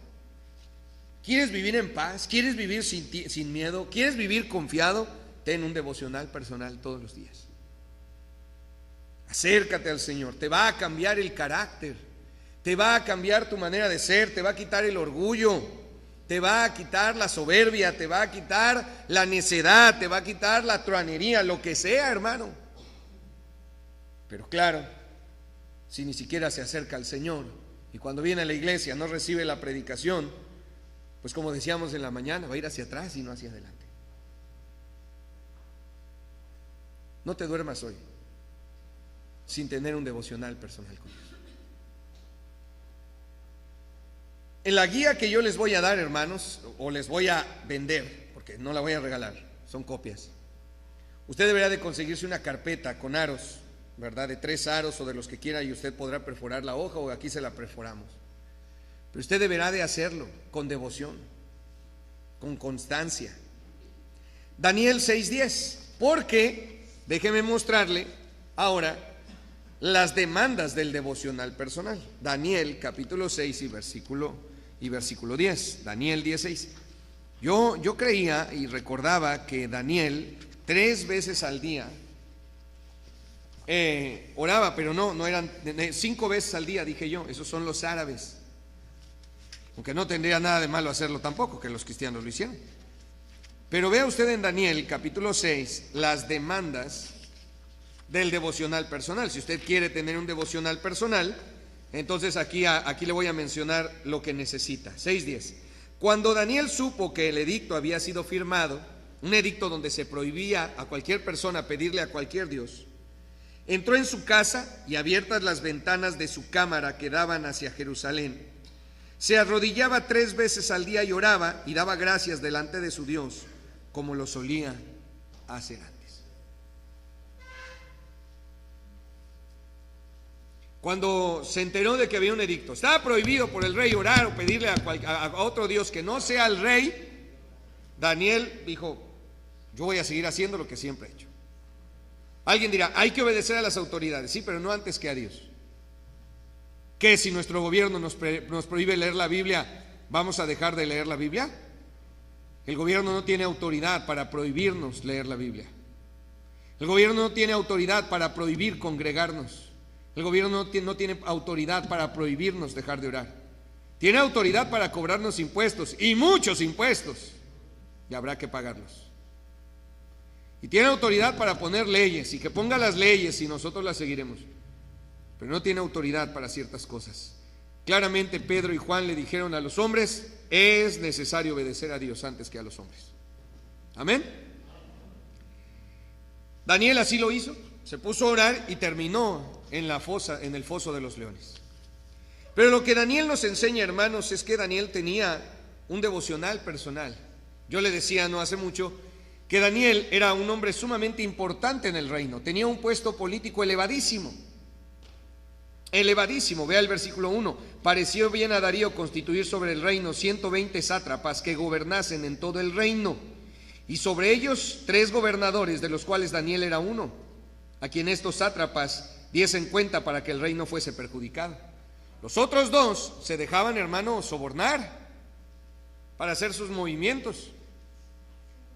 ¿Quieres vivir en paz? ¿Quieres vivir sin miedo? ¿Quieres vivir confiado? Ten un devocional personal todos los días. Acércate al Señor, te va a cambiar el carácter, te va a cambiar tu manera de ser, te va a quitar el orgullo, te va a quitar la soberbia, te va a quitar la necedad, te va a quitar la truanería, lo que sea, hermano. Pero claro, si ni siquiera se acerca al Señor y cuando viene a la iglesia no recibe la predicación, pues como decíamos en la mañana, va a ir hacia atrás y no hacia adelante. No te duermas hoy sin tener un devocional personal con Dios. En la guía que yo les voy a dar, hermanos, o les voy a vender, porque no la voy a regalar, son copias. Usted deberá de conseguirse una carpeta con aros, ¿verdad? De 3 aros o de los que quiera y usted podrá perforar la hoja o aquí se la perforamos. Pero usted deberá de hacerlo con devoción, con constancia. Daniel 6:10, porque déjeme mostrarle ahora las demandas del devocional personal. Daniel capítulo 6 y versículo 10. Daniel 10:6. Yo creía y recordaba que Daniel 3 veces al día oraba, pero no eran 5 veces al día, dije yo. Esos son los árabes, aunque no tendría nada de malo hacerlo tampoco, que los cristianos lo hicieron. Pero vea usted en Daniel capítulo 6 las demandas del devocional personal. Si usted quiere tener un devocional personal, entonces aquí le voy a mencionar lo que necesita. 6:10. Cuando Daniel supo que el edicto había sido firmado, un edicto donde se prohibía a cualquier persona pedirle a cualquier dios, entró en su casa y abiertas las ventanas de su cámara que daban hacia Jerusalén, se arrodillaba 3 veces al día y oraba y daba gracias delante de su Dios, como lo solía hacer antes. Cuando se enteró de que había un edicto, estaba prohibido por el rey orar o pedirle a otro Dios que no sea el rey, Daniel dijo: yo voy a seguir haciendo lo que siempre he hecho. Alguien dirá: hay que obedecer a las autoridades. Sí, pero no antes que a Dios. ¿Qué si nuestro gobierno nos prohíbe leer la Biblia, vamos a dejar de leer la Biblia? El gobierno no tiene autoridad para prohibirnos leer la Biblia. El gobierno no tiene autoridad para prohibir congregarnos. El gobierno no tiene autoridad para prohibirnos dejar de orar. Tiene autoridad para cobrarnos impuestos, y muchos impuestos, y habrá que pagarlos. Y tiene autoridad para poner leyes, y que ponga las leyes y nosotros las seguiremos. Pero no tiene autoridad para ciertas cosas. Claramente Pedro y Juan le dijeron a los hombres: es necesario obedecer a Dios antes que a los hombres. Amén. Daniel así lo hizo, se puso a orar y terminó en el foso de los leones. Pero lo que Daniel nos enseña, hermanos, es que Daniel tenía un devocional personal. Yo le decía no hace mucho que Daniel era un hombre sumamente importante en el reino, tenía un puesto político elevadísimo. Elevadísimo, vea el versículo 1. Pareció bien a Darío constituir sobre el reino 120 sátrapas que gobernasen en todo el reino, y sobre ellos 3 gobernadores, de los cuales Daniel era uno, a quien estos sátrapas diesen cuenta para que el reino fuese perjudicado. Los otros 2 se dejaban, hermano, sobornar para hacer sus movimientos,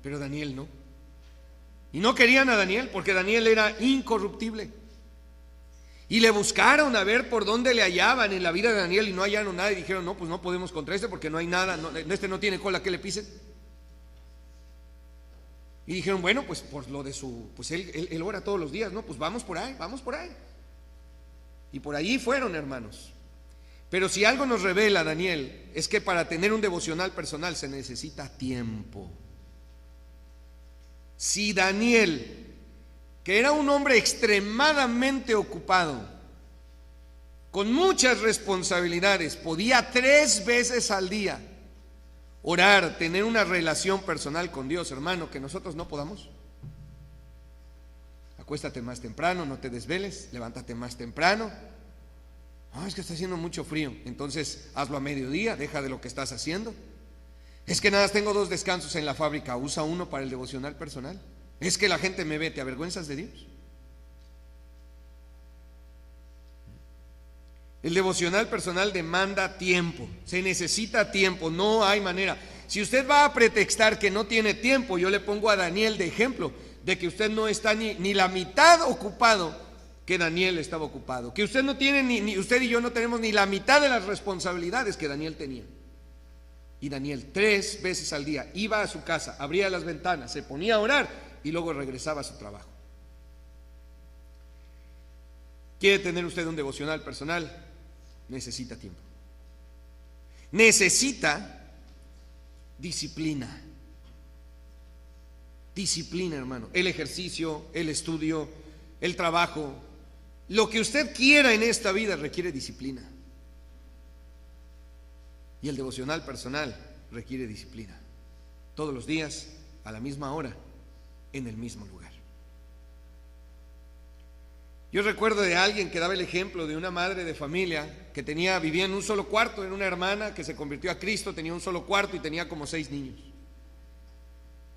pero Daniel no. Y no querían a Daniel porque Daniel era incorruptible. Y le buscaron a ver por dónde le hallaban en la vida de Daniel y no hallaron nada, y dijeron: no, pues no podemos contra este porque no hay nada, este no tiene cola que le pisen. Y dijeron: bueno, pues por lo de pues él ora todos los días, no, pues vamos por ahí. Y por allí fueron, hermanos. Pero si algo nos revela Daniel, es que para tener un devocional personal se necesita tiempo. Si Daniel, que era un hombre extremadamente ocupado, con muchas responsabilidades, podía 3 veces al día orar, tener una relación personal con Dios, hermano, que nosotros no podamos. Acuéstate más temprano, no te desveles, levántate más temprano. Es que está haciendo mucho frío, entonces hazlo a mediodía, deja de lo que estás haciendo. Es que nada, tengo 2 descansos en la fábrica, usa uno para el devocional personal. Es que la gente me ve, ¿te avergüenzas de Dios? El devocional personal demanda tiempo, se necesita tiempo, no hay manera. Si usted va a pretextar que no tiene tiempo, yo le pongo a Daniel de ejemplo de que usted no está ni la mitad ocupado que Daniel estaba ocupado, que usted no tiene ni usted y yo no tenemos ni la mitad de las responsabilidades que Daniel tenía. Y Daniel 3 veces al día iba a su casa, abría las ventanas, se ponía a orar y luego regresaba a su trabajo. ¿Quiere tener usted un devocional personal? Necesita tiempo. Necesita disciplina. Disciplina, hermano. El ejercicio, el estudio, el trabajo, lo que usted quiera en esta vida requiere disciplina. Y el devocional personal requiere disciplina. Todos los días, a la misma hora, en el mismo lugar. Yo recuerdo de alguien que daba el ejemplo de una madre de familia que vivía en un solo cuarto, era una hermana que se convirtió a Cristo, tenía un solo cuarto y tenía como 6 niños.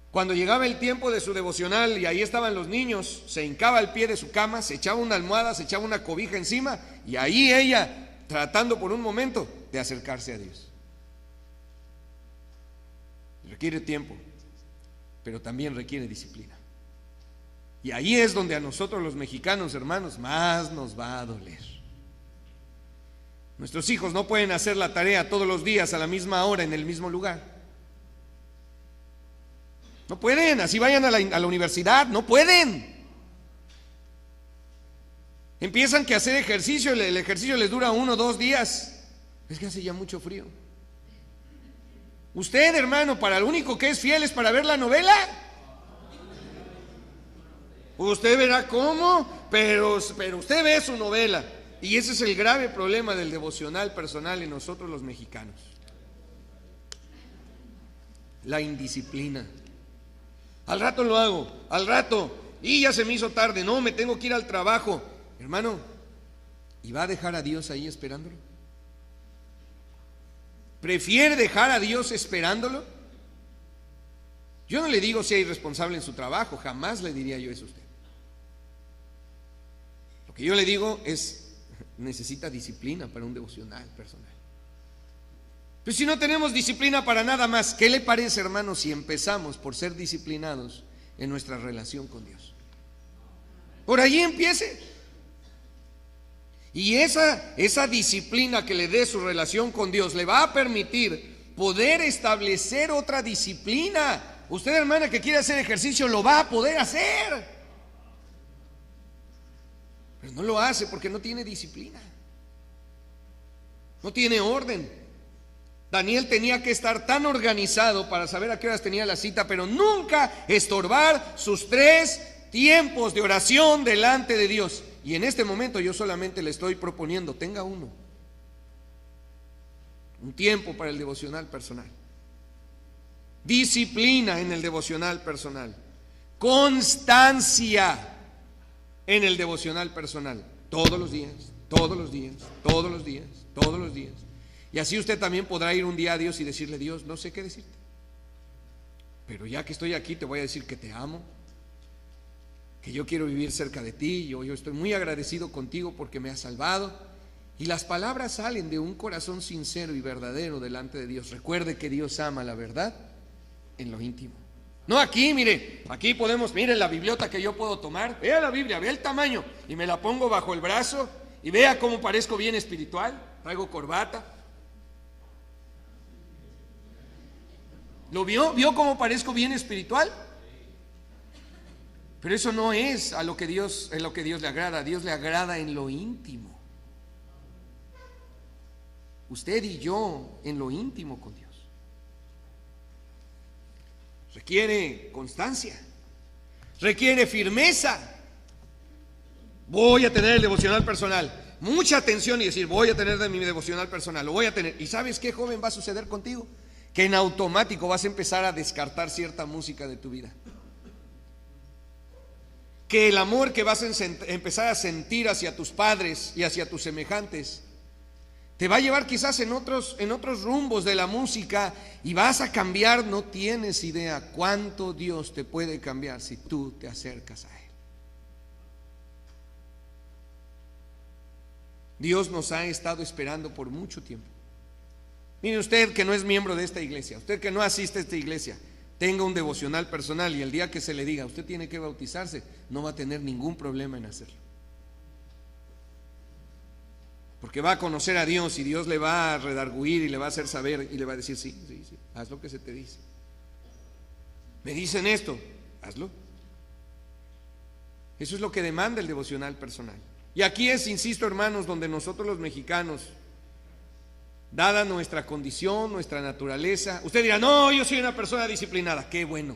Cuando llegaba el tiempo de su devocional y ahí estaban los niños, se hincaba al pie de su cama, se echaba una almohada, se echaba una cobija encima y ahí ella tratando por un momento de acercarse a Dios. Requiere tiempo, pero también requiere disciplina. Y ahí es donde a nosotros los mexicanos, hermanos, más nos va a doler. Nuestros hijos no pueden hacer la tarea todos los días a la misma hora en el mismo lugar. No pueden, así vayan a la universidad, no pueden. Empiezan que hacer ejercicio, el ejercicio les dura 1 o 2 días. Es que hace ya mucho frío. Usted, hermano, para lo único que es fiel es para ver la novela. Usted verá cómo, pero usted ve su novela. Y ese es el grave problema del devocional personal en nosotros los mexicanos. La indisciplina. Al rato lo hago, al rato, y ya se me hizo tarde, no, me tengo que ir al trabajo. Hermano, ¿y va a dejar a Dios ahí esperándolo? ¿Prefiere dejar a Dios esperándolo? Yo no le digo sea irresponsable en su trabajo, jamás le diría yo eso a usted. Lo que yo le digo es, necesita disciplina para un devocional personal. Pero si no tenemos disciplina para nada más, ¿qué le parece, hermano, si empezamos por ser disciplinados en nuestra relación con Dios? Por allí empiece. Y esa disciplina que le dé su relación con Dios le va a permitir poder establecer otra disciplina Usted, hermana, que quiere hacer ejercicio, lo va a poder hacer. Pero no lo hace porque no tiene disciplina. No tiene orden. Daniel tenía que estar tan organizado para saber a qué horas tenía la cita, pero nunca estorbar sus 3 tiempos de oración delante de Dios. Y en este momento yo solamente le estoy proponiendo, tenga uno. Un tiempo para el devocional personal. Disciplina en el devocional personal. Constancia en el devocional personal. Todos los días, todos los días, todos los días, todos los días. Y así usted también podrá ir un día a Dios y decirle: Dios, no sé qué decirte, pero ya que estoy aquí te voy a decir que te amo, que yo quiero vivir cerca de ti, yo estoy muy agradecido contigo porque me has salvado. Y las palabras salen de un corazón sincero y verdadero delante de Dios. Recuerde que Dios ama la verdad en lo íntimo. No aquí, mire, aquí podemos, mire la bibliota que yo puedo tomar, vea la Biblia, vea el tamaño, y me la pongo bajo el brazo, y vea cómo parezco bien espiritual, traigo corbata. ¿Lo vio? ¿Vio cómo parezco bien espiritual? Pero eso no es en lo que Dios le agrada. A Dios le agrada en lo íntimo. Usted y yo en lo íntimo con Dios. Requiere constancia, requiere firmeza. Voy a tener el devocional personal, mucha atención, y decir: voy a tener de mi devocional personal, lo voy a tener. ¿Y sabes qué, joven, va a suceder contigo? Que en automático vas a empezar a descartar cierta música de tu vida. Que el amor que vas a empezar a sentir hacia tus padres y hacia tus semejantes te va a llevar quizás en otros rumbos de la música, y vas a cambiar. No tienes idea cuánto Dios te puede cambiar si tú te acercas a Él. Dios nos ha estado esperando por mucho tiempo. Mire, usted que no es miembro de esta iglesia, usted que no asiste a esta iglesia, tenga un devocional personal, y el día que se le diga usted tiene que bautizarse, no va a tener ningún problema en hacerlo. Porque va a conocer a Dios, y Dios le va a redarguir y le va a hacer saber, y le va a decir: sí, haz lo que se te dice. Me dicen esto, hazlo. Eso es lo que demanda el devocional personal. Y aquí es, insisto, hermanos, donde nosotros los mexicanos, dada nuestra condición, nuestra naturaleza, usted dirá: no, yo soy una persona disciplinada. Qué bueno.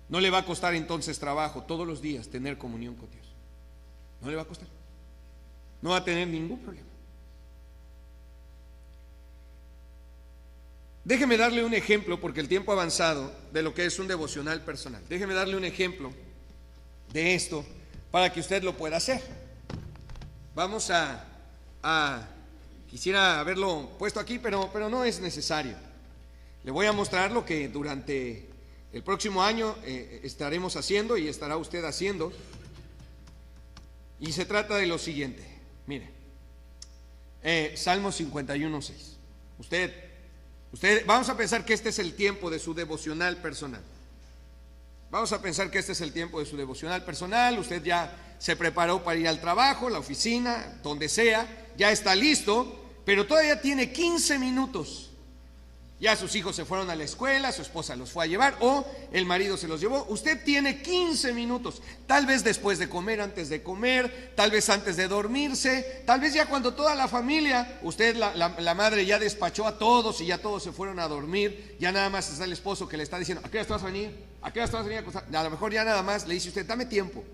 No le va a costar entonces trabajo todos los días tener comunión con Dios. No le va a costar. No va a tener ningún problema. Déjeme darle un ejemplo, porque el tiempo ha avanzado, de lo que es un devocional personal. Déjeme darle un ejemplo de esto para que usted lo pueda hacer. Vamos quisiera haberlo puesto aquí, pero no es necesario. Le voy a mostrar lo que durante el próximo año estaremos haciendo y estará usted haciendo. Y se trata de lo siguiente. Mire, Salmo 51:6. Usted, vamos a pensar que este es el tiempo de su devocional personal. Vamos a pensar que este es el tiempo de su devocional personal. Usted ya se preparó para ir al trabajo, la oficina, donde sea, ya está listo, pero todavía tiene 15 minutos. Ya sus hijos se fueron a la escuela, su esposa los fue a llevar, o el marido se los llevó. Usted tiene 15 minutos, tal vez después de comer, antes de comer, tal vez antes de dormirse, tal vez ya cuando toda la familia, usted, la madre ya despachó a todos y ya todos se fueron a dormir. Ya nada más está el esposo que le está diciendo: ¿a qué hora te vas a venir? ¿A qué hora te vas a venir a acostar? A lo mejor ya nada más le dice usted: dame tiempo.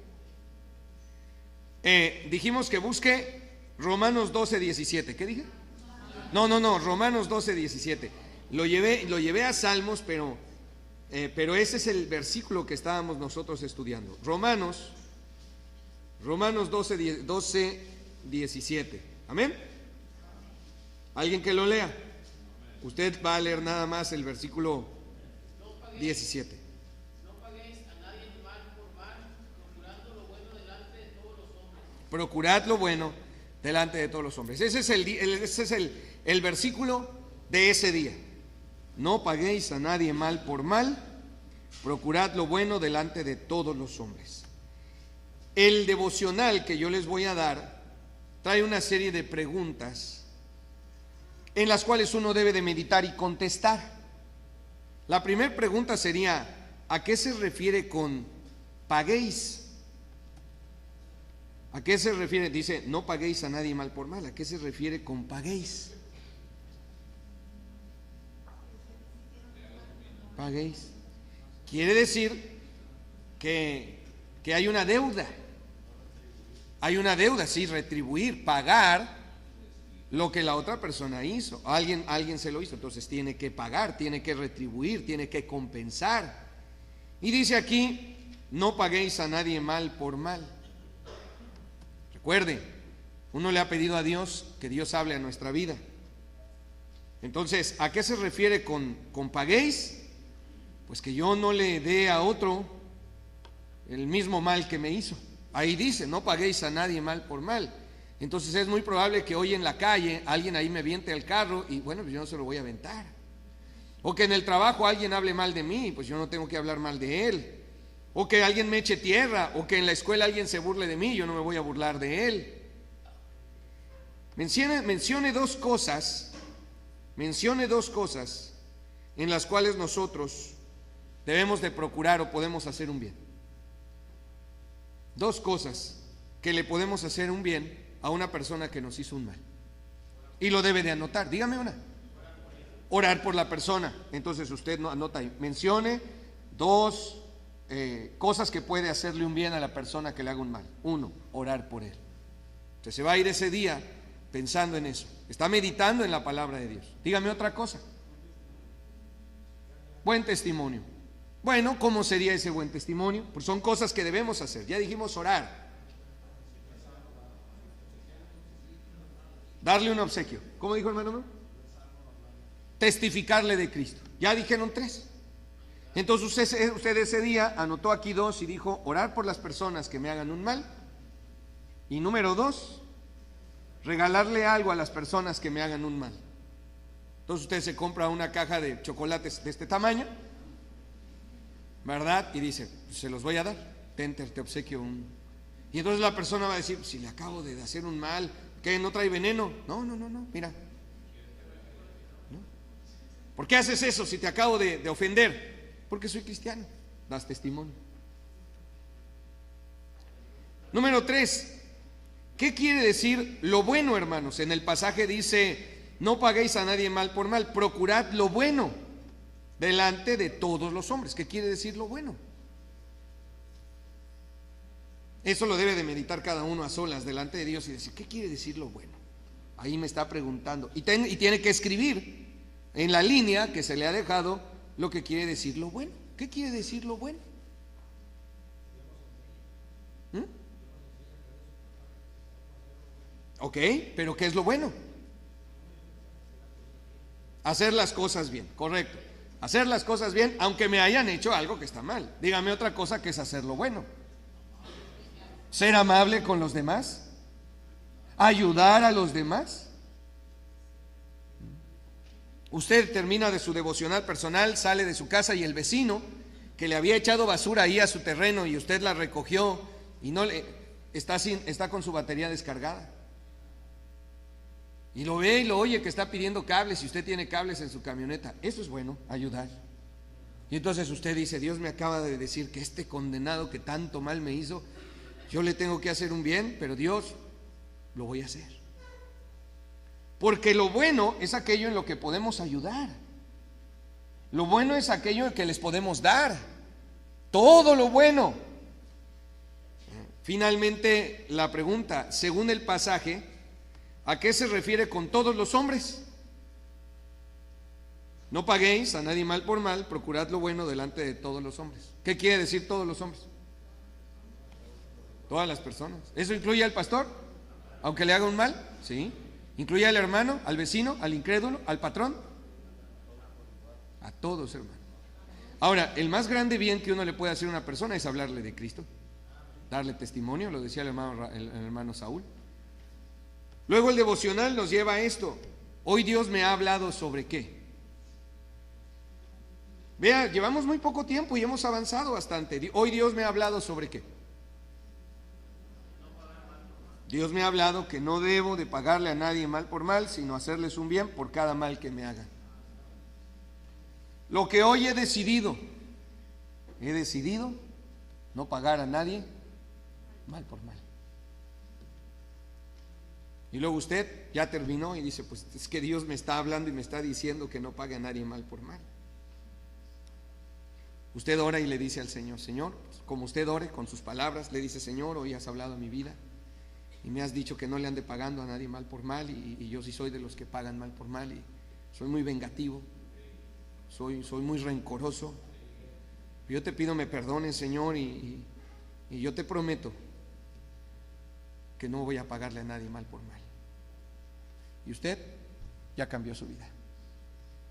Dijimos que busque Romanos 12:17. ¿Qué dije? No, Romanos 12:17. Lo llevé a Salmos, pero ese es el versículo que estábamos nosotros estudiando. Romanos 12:17. Amén. ¿Alguien que lo lea? Usted va a leer nada más el versículo 17. No paguéis a nadie mal por mal, procurando lo bueno delante de todos los hombres. Procurad lo bueno delante de todos los hombres. Ese es el versículo de ese día. No paguéis a nadie mal por mal, procurad lo bueno delante de todos los hombres. El devocional que yo les voy a dar trae una serie de preguntas en las cuales uno debe de meditar y contestar. La primera pregunta sería, ¿a qué se refiere con paguéis? ¿A qué se refiere? Dice, no paguéis a nadie mal por mal. ¿A qué se refiere con paguéis? Paguéis. Quiere decir que hay una deuda. Hay una deuda, sí, retribuir, pagar lo que la otra persona hizo. Alguien se lo hizo, entonces tiene que pagar, tiene que retribuir, tiene que compensar. Y dice aquí, no paguéis a nadie mal por mal. Recuerde, uno le ha pedido a Dios que Dios hable a nuestra vida. Entonces, ¿a qué se refiere con paguéis? Pues que yo no le dé a otro el mismo mal que me hizo. Ahí dice, no paguéis a nadie mal por mal. Entonces es muy probable que hoy en la calle alguien ahí me aviente el carro y bueno, pues yo no se lo voy a aventar. O que en el trabajo alguien hable mal de mí, pues yo no tengo que hablar mal de él. O que alguien me eche tierra, o que en la escuela alguien se burle de mí, yo no me voy a burlar de él. Mencione dos cosas en las cuales nosotros debemos de procurar o podemos hacer un bien. Dos cosas que le podemos hacer un bien a una persona que nos hizo un mal. Y lo debe de anotar. Dígame una. Orar por la persona. Entonces usted no anota ahí. Mencione dos cosas que puede hacerle un bien a la persona que le haga un mal. Uno, orar por él. Usted se va a ir ese día pensando en eso. Está meditando en la palabra de Dios. Dígame otra cosa. Buen testimonio. Bueno, ¿cómo sería ese buen testimonio? Pues son cosas que debemos hacer. Ya dijimos orar. Darle un obsequio. ¿Cómo dijo hermano? Testificarle de Cristo. Ya dijeron tres. Entonces usted ese día anotó aquí dos y dijo, orar por las personas que me hagan un mal. Y número dos, regalarle algo a las personas que me hagan un mal. Entonces usted se compra una caja de chocolates de este tamaño, ¿verdad? Y dice, se los voy a dar, te obsequio un. Y entonces la persona va a decir, si le acabo de hacer un mal, ¿qué? ¿No trae veneno? No, mira. ¿No? ¿Por qué haces eso si te acabo de ofender? Porque soy cristiano. Das testimonio. Número 3. ¿Qué quiere decir lo bueno, hermanos? En el pasaje dice, no paguéis a nadie mal por mal, procurad lo bueno delante de todos los hombres. ¿Qué quiere decir lo bueno? Eso lo debe de meditar cada uno a solas delante de Dios y decir, ¿qué quiere decir lo bueno? Ahí me está preguntando. Y tiene que escribir en la línea que se le ha dejado lo que quiere decir lo bueno. ¿Qué quiere decir lo bueno? Ok, pero ¿qué es lo bueno? Hacer las cosas bien, correcto. Hacer las cosas bien, aunque me hayan hecho algo que está mal. Dígame otra cosa que es hacer lo bueno. Ser amable con los demás. Ayudar a los demás. Usted termina de su devocional personal, sale de su casa y el vecino que le había echado basura ahí a su terreno y usted la recogió y no le está con su batería descargada. Y lo ve y lo oye que está pidiendo cables y usted tiene cables en su camioneta. Eso es bueno, ayudar. Y entonces usted dice, Dios me acaba de decir que este condenado que tanto mal me hizo, yo le tengo que hacer un bien, pero Dios, lo voy a hacer. Porque lo bueno es aquello en lo que podemos ayudar. Lo bueno es aquello que les podemos dar. Todo lo bueno. Finalmente, la pregunta, según el pasaje, ¿a qué se refiere con todos los hombres? No paguéis a nadie mal por mal, procurad lo bueno delante de todos los hombres. ¿Qué quiere decir todos los hombres? Todas las personas. ¿Eso incluye al pastor? Aunque le haga un mal, sí. ¿Incluye al hermano, al vecino, al incrédulo, al patrón? A todos, hermano. Ahora, el más grande bien que uno le puede hacer a una persona es hablarle de Cristo, darle testimonio, lo decía el hermano Saúl. Luego el devocional nos lleva a esto. Hoy Dios me ha hablado sobre qué. Vea, llevamos muy poco tiempo y hemos avanzado bastante. Hoy Dios me ha hablado sobre qué. Dios me ha hablado que no debo de pagarle a nadie mal por mal, sino hacerles un bien por cada mal que me hagan. Lo que hoy he decidido no pagar a nadie mal por mal. Y luego usted ya terminó y dice, pues es que Dios me está hablando y me está diciendo que no pague a nadie mal por mal. Usted ora y le dice al Señor, Señor, pues, como usted ore con sus palabras, le dice, Señor, hoy has hablado a mi vida y me has dicho que no le ande pagando a nadie mal por mal, y yo sí soy de los que pagan mal por mal, y soy muy vengativo, soy muy rencoroso. Yo te pido me perdones, Señor, y yo te prometo que no voy a pagarle a nadie mal por mal. Y usted ya cambió su vida,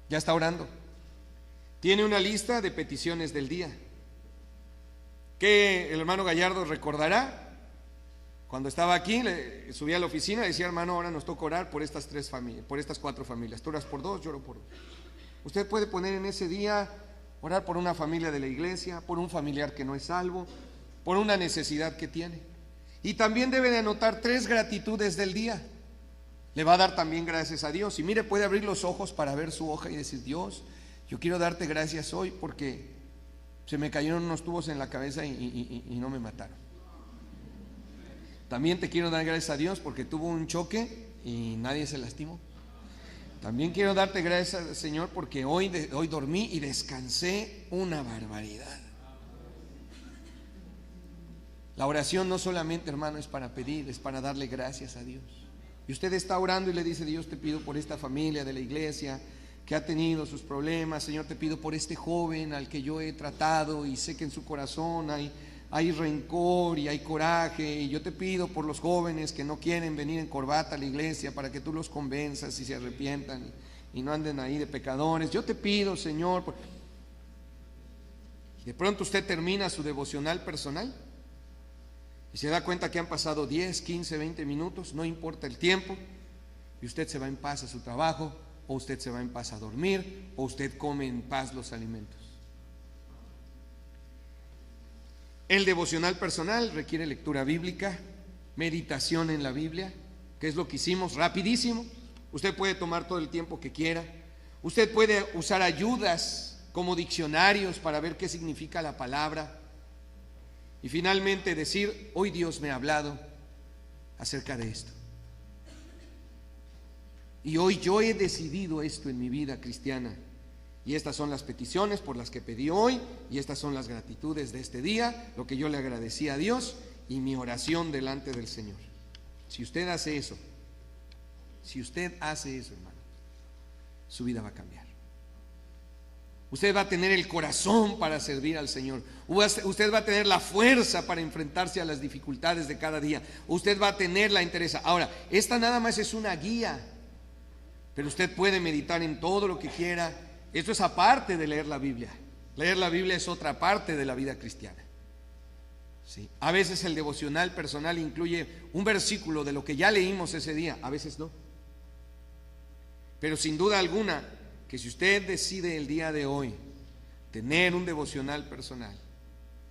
ya está orando, tiene una lista de peticiones del día que el hermano Gallardo recordará. Cuando estaba aquí, subí a la oficina y decía, hermano, ahora nos toca orar por estas 4 familias. Tú oras por 2, yo oro por 2. Usted puede poner en ese día, orar por una familia de la iglesia, por un familiar que no es salvo, por una necesidad que tiene. Y también debe de anotar 3 gratitudes del día. Le va a dar también gracias a Dios. Y mire, puede abrir los ojos para ver su hoja y decir, Dios, yo quiero darte gracias hoy porque se me cayeron unos tubos en la cabeza y no me mataron. También te quiero dar gracias a Dios porque tuvo un choque y nadie se lastimó. También quiero darte gracias, Señor, porque hoy dormí y descansé una barbaridad. La oración no solamente, hermano, es para pedir, es para darle gracias a Dios. Y usted está orando y le dice, Dios, te pido por esta familia de la iglesia que ha tenido sus problemas. Señor, te pido por este joven al que yo he tratado y sé que en su corazón hay rencor y hay coraje, y yo te pido por los jóvenes que no quieren venir en corbata a la iglesia para que tú los convenzas y se arrepientan y no anden ahí de pecadores. Yo te pido, Señor. De pronto usted termina su devocional personal y se da cuenta que han pasado 10, 15, 20 minutos, no importa el tiempo, y usted se va en paz a su trabajo, o usted se va en paz a dormir, o usted come en paz los alimentos. El devocional personal requiere lectura bíblica, meditación en la Biblia, que es lo que hicimos rapidísimo. Usted puede tomar todo el tiempo que quiera. Usted puede usar ayudas como diccionarios para ver qué significa la palabra. Y finalmente decir, hoy Dios me ha hablado acerca de esto. Y hoy yo he decidido esto en mi vida cristiana. Y estas son las peticiones por las que pedí hoy, y estas son las gratitudes de este día, lo que yo le agradecí a Dios y mi oración delante del Señor. Si usted hace eso, hermano, su vida va a cambiar. Usted va a tener el corazón para servir al Señor. Usted va a tener la fuerza para enfrentarse a las dificultades de cada día. Usted va a tener la entereza. Ahora, esta nada más es una guía, pero usted puede meditar en todo lo que quiera. Esto es aparte de leer la Biblia. Leer la Biblia es otra parte de la vida cristiana. Sí. A veces el devocional personal incluye un versículo de lo que ya leímos ese día, a veces no. Pero sin duda alguna, que si usted decide el día de hoy tener un devocional personal,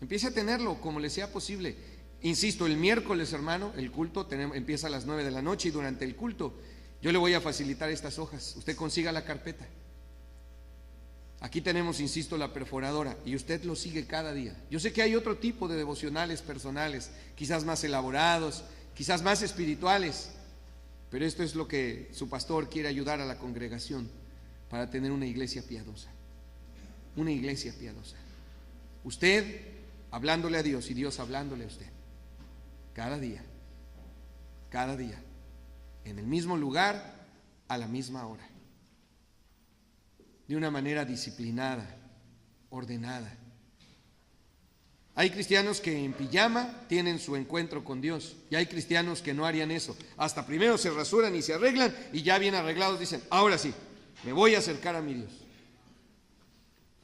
empiece a tenerlo como le sea posible. Insisto, el miércoles, hermano, el culto empieza a las 9 de la noche, y durante el culto yo le voy a facilitar estas hojas. Usted consiga la carpeta. Aquí tenemos, insisto, la perforadora, y usted lo sigue cada día. Yo sé que hay otro tipo de devocionales personales, quizás más elaborados, quizás más espirituales, pero esto es lo que su pastor quiere ayudar a la congregación para tener una iglesia piadosa. Una iglesia piadosa. Usted hablándole a Dios y Dios hablándole a usted. Cada día, en el mismo lugar, a la misma hora. De una manera disciplinada, ordenada. Hay cristianos que en pijama tienen su encuentro con Dios, y hay cristianos que no harían eso. Hasta primero se rasuran y se arreglan, y ya bien arreglados dicen, ahora sí, me voy a acercar a mi Dios.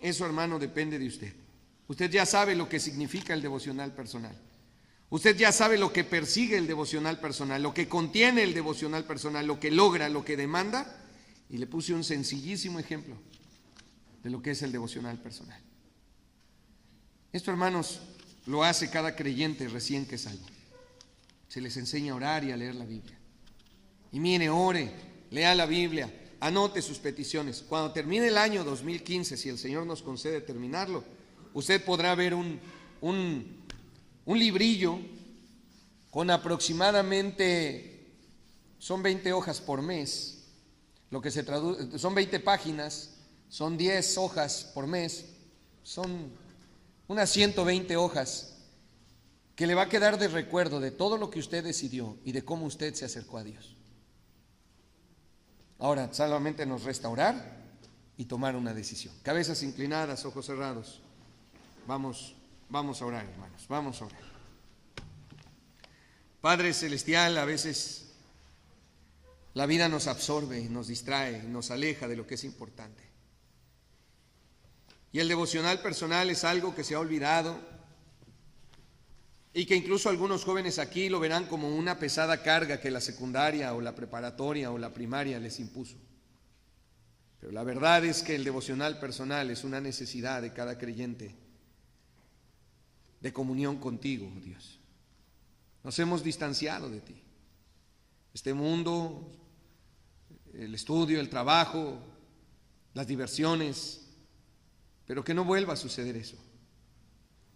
Eso, hermano, depende de usted. Usted ya sabe lo que significa el devocional personal. Usted ya sabe lo que persigue el devocional personal, lo que contiene el devocional personal, lo que logra, lo que demanda. Y le puse un sencillísimo ejemplo de lo que es el devocional personal. Esto, hermanos, lo hace cada creyente recién que es salvo. Se les enseña a orar y a leer la Biblia. Y mire, ore, lea la Biblia, anote sus peticiones. Cuando termine el año 2015, si el Señor nos concede terminarlo, usted podrá ver un librillo con aproximadamente, son 20 hojas por mes, lo que se traduce, son 20 páginas, son 10 hojas por mes, son unas 120 hojas que le va a quedar de recuerdo de todo lo que usted decidió y de cómo usted se acercó a Dios. Ahora solamente nos resta orar y tomar una decisión. Cabezas inclinadas, ojos cerrados. Vamos a orar, hermanos, vamos a orar. Padre Celestial, a veces la vida nos absorbe, nos distrae, nos aleja de lo que es importante. Y el devocional personal es algo que se ha olvidado y que incluso algunos jóvenes aquí lo verán como una pesada carga que la secundaria o la preparatoria o la primaria les impuso. Pero la verdad es que el devocional personal es una necesidad de cada creyente de comunión contigo, oh Dios. Nos hemos distanciado de ti. Este mundo, el estudio, el trabajo, las diversiones, pero que no vuelva a suceder eso.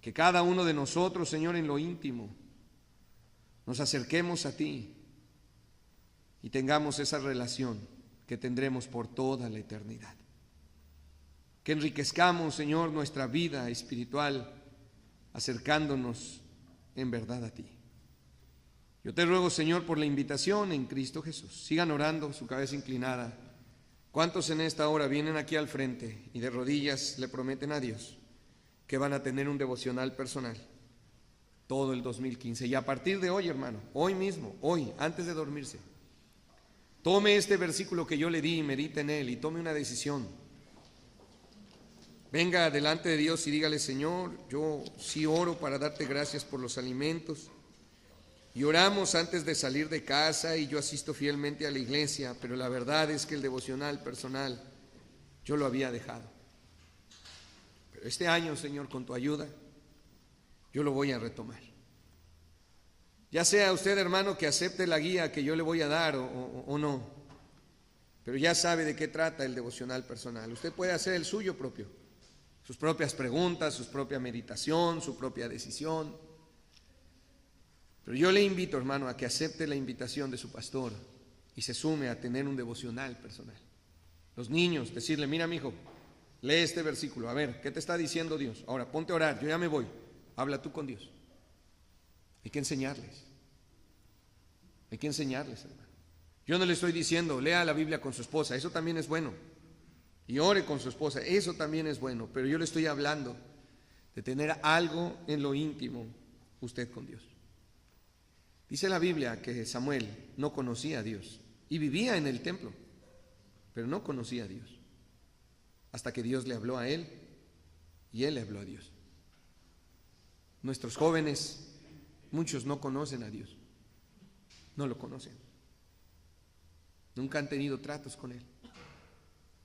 Que cada uno de nosotros, Señor, en lo íntimo, nos acerquemos a ti y tengamos esa relación que tendremos por toda la eternidad. Que enriquezcamos, Señor, nuestra vida espiritual acercándonos en verdad a ti. Yo te ruego, Señor, por la invitación en Cristo Jesús. Sigan orando, su cabeza inclinada. ¿Cuántos en esta hora vienen aquí al frente y de rodillas le prometen a Dios que van a tener un devocional personal todo el 2015? Y a partir de hoy, hermano, hoy mismo, hoy, antes de dormirse, tome este versículo que yo le di y medite en él y tome una decisión. Venga delante de Dios y dígale: Señor, yo sí oro para darte gracias por los alimentos. Y oramos antes de salir de casa y yo asisto fielmente a la iglesia, pero la verdad es que el devocional personal yo lo había dejado. Pero este año, Señor, con tu ayuda, yo lo voy a retomar. Ya sea usted, hermano, que acepte la guía que yo le voy a dar o no, pero ya sabe de qué trata el devocional personal. Usted puede hacer el suyo propio, sus propias preguntas, su propia meditación, su propia decisión. Pero yo le invito, hermano, a que acepte la invitación de su pastor y se sume a tener un devocional personal. Los niños, decirle: mira, mi hijo, lee este versículo, a ver, ¿qué te está diciendo Dios? Ahora, ponte a orar, yo ya me voy, habla tú con Dios. Hay que enseñarles, hermano. Yo no le estoy diciendo, lea la Biblia con su esposa, eso también es bueno, y ore con su esposa, eso también es bueno, pero yo le estoy hablando de tener algo en lo íntimo usted con Dios. Dice la Biblia que Samuel no conocía a Dios y vivía en el templo, pero no conocía a Dios, hasta que Dios le habló a él y él le habló a Dios. Nuestros jóvenes, muchos no conocen a Dios, no lo conocen, nunca han tenido tratos con él,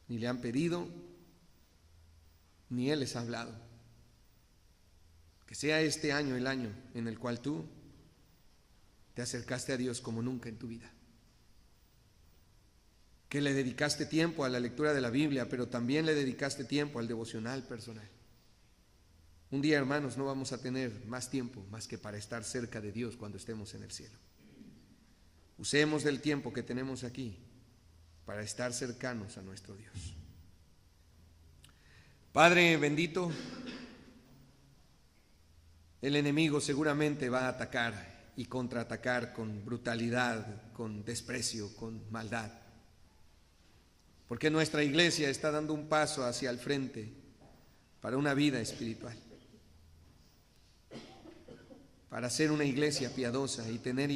ni le han pedido, ni él les ha hablado. Que sea este año el año en el cual tú te acercaste a Dios como nunca en tu vida, que le dedicaste tiempo a la lectura de la Biblia, pero también le dedicaste tiempo al devocional personal. Un día, hermanos, no vamos a tener más tiempo más que para estar cerca de Dios cuando estemos en el cielo. Usemos del tiempo que tenemos aquí para estar cercanos a nuestro Dios. Padre bendito, el enemigo seguramente va a atacar y contraatacar con brutalidad, con desprecio, con maldad. Porque nuestra iglesia está dando un paso hacia el frente para una vida espiritual, para ser una iglesia piadosa y tener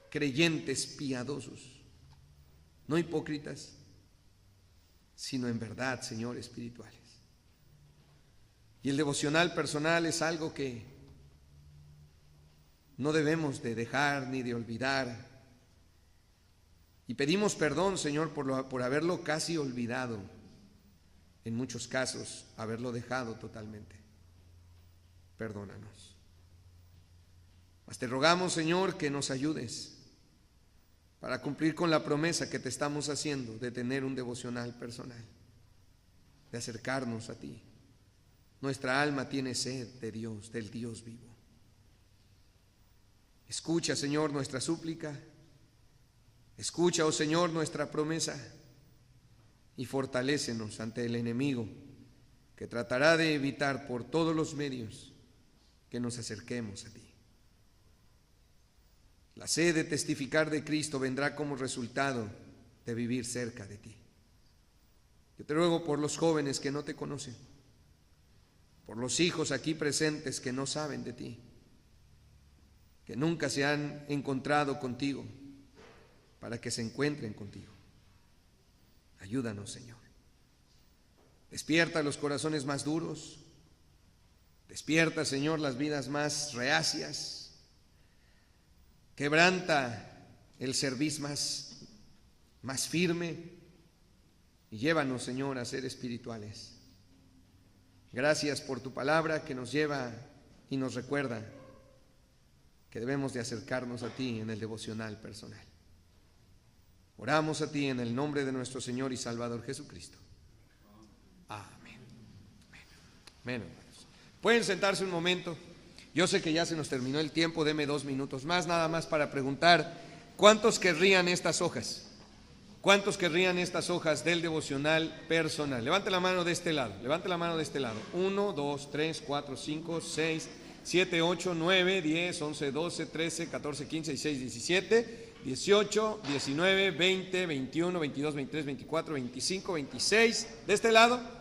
creyentes piadosos, no hipócritas, sino en verdad, Señor, espirituales. Y el devocional personal es algo que no debemos de dejar ni de olvidar. Y pedimos perdón, Señor, por haberlo casi olvidado, en muchos casos, haberlo dejado totalmente. Perdónanos. Mas te rogamos, Señor, que nos ayudes para cumplir con la promesa que te estamos haciendo de tener un devocional personal, de acercarnos a ti. Nuestra alma tiene sed de Dios, del Dios vivo. Escucha, Señor, nuestra súplica. Escucha, oh Señor, nuestra promesa y fortalécenos ante el enemigo que tratará de evitar por todos los medios que nos acerquemos a ti. La sed de testificar de Cristo vendrá como resultado de vivir cerca de ti. Yo te ruego por los jóvenes que no te conocen, por los hijos aquí presentes que no saben de ti, que nunca se han encontrado contigo, para que se encuentren contigo. Ayúdanos, Señor. Despierta los corazones más duros. Despierta, Señor, las vidas más reacias. Quebranta el cerviz más firme y llévanos, Señor, a ser espirituales. Gracias por tu palabra que nos lleva y nos recuerda que debemos de acercarnos a ti en el devocional personal. Oramos a ti en el nombre de nuestro Señor y Salvador Jesucristo. Amén. Amén, hermanos. Pueden sentarse un momento. Yo sé que ya se nos terminó el tiempo. Deme 2 minutos más, nada más para preguntar: ¿cuántos querrían estas hojas? ¿Cuántos querrían estas hojas del devocional personal? Levante la mano de este lado. Levante la mano de este lado. 1, 2, 3, 4, 5, 6, 7, 8, 9, 10, 11, 12, 13, 14, 15, 16, 17, 18, 19, 20, 21, 22, 23, 24, 25, 26. De este lado.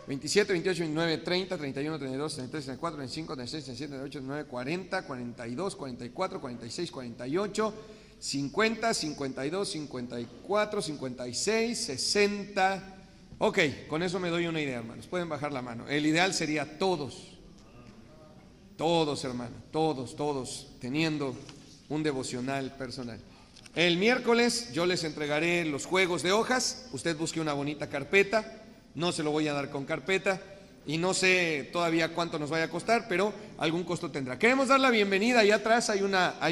27, 28, 29, 30, 31, 32, 33, 34, 35, 36, 37, 38, 39, 40, 42, 44, 46, 48, 50, 52, 54, 56, 60. Ok, con eso me doy una idea, hermanos. Pueden bajar la mano. El ideal sería todos, hermanos, todos teniendo un devocional personal. El miércoles yo les entregaré los juegos de hojas. Usted busque una bonita carpeta. No se lo voy a dar con carpeta y no sé todavía cuánto nos vaya a costar, pero algún costo tendrá. Queremos dar la bienvenida. Allá atrás hay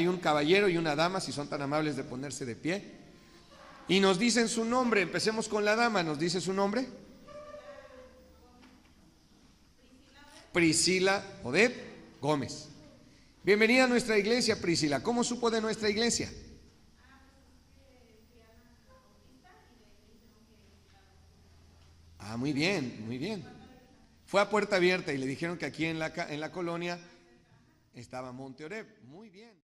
un caballero y una dama, si son tan amables de ponerse de pie. Y nos dicen su nombre. Empecemos con la dama. ¿Nos dice su nombre? Priscila Odette Gómez. Bienvenida a nuestra iglesia, Priscila. ¿Cómo supo de nuestra iglesia? Ah, muy bien, muy bien. Fue a puerta abierta y le dijeron que aquí en la colonia estaba Monte Oreb. Muy bien.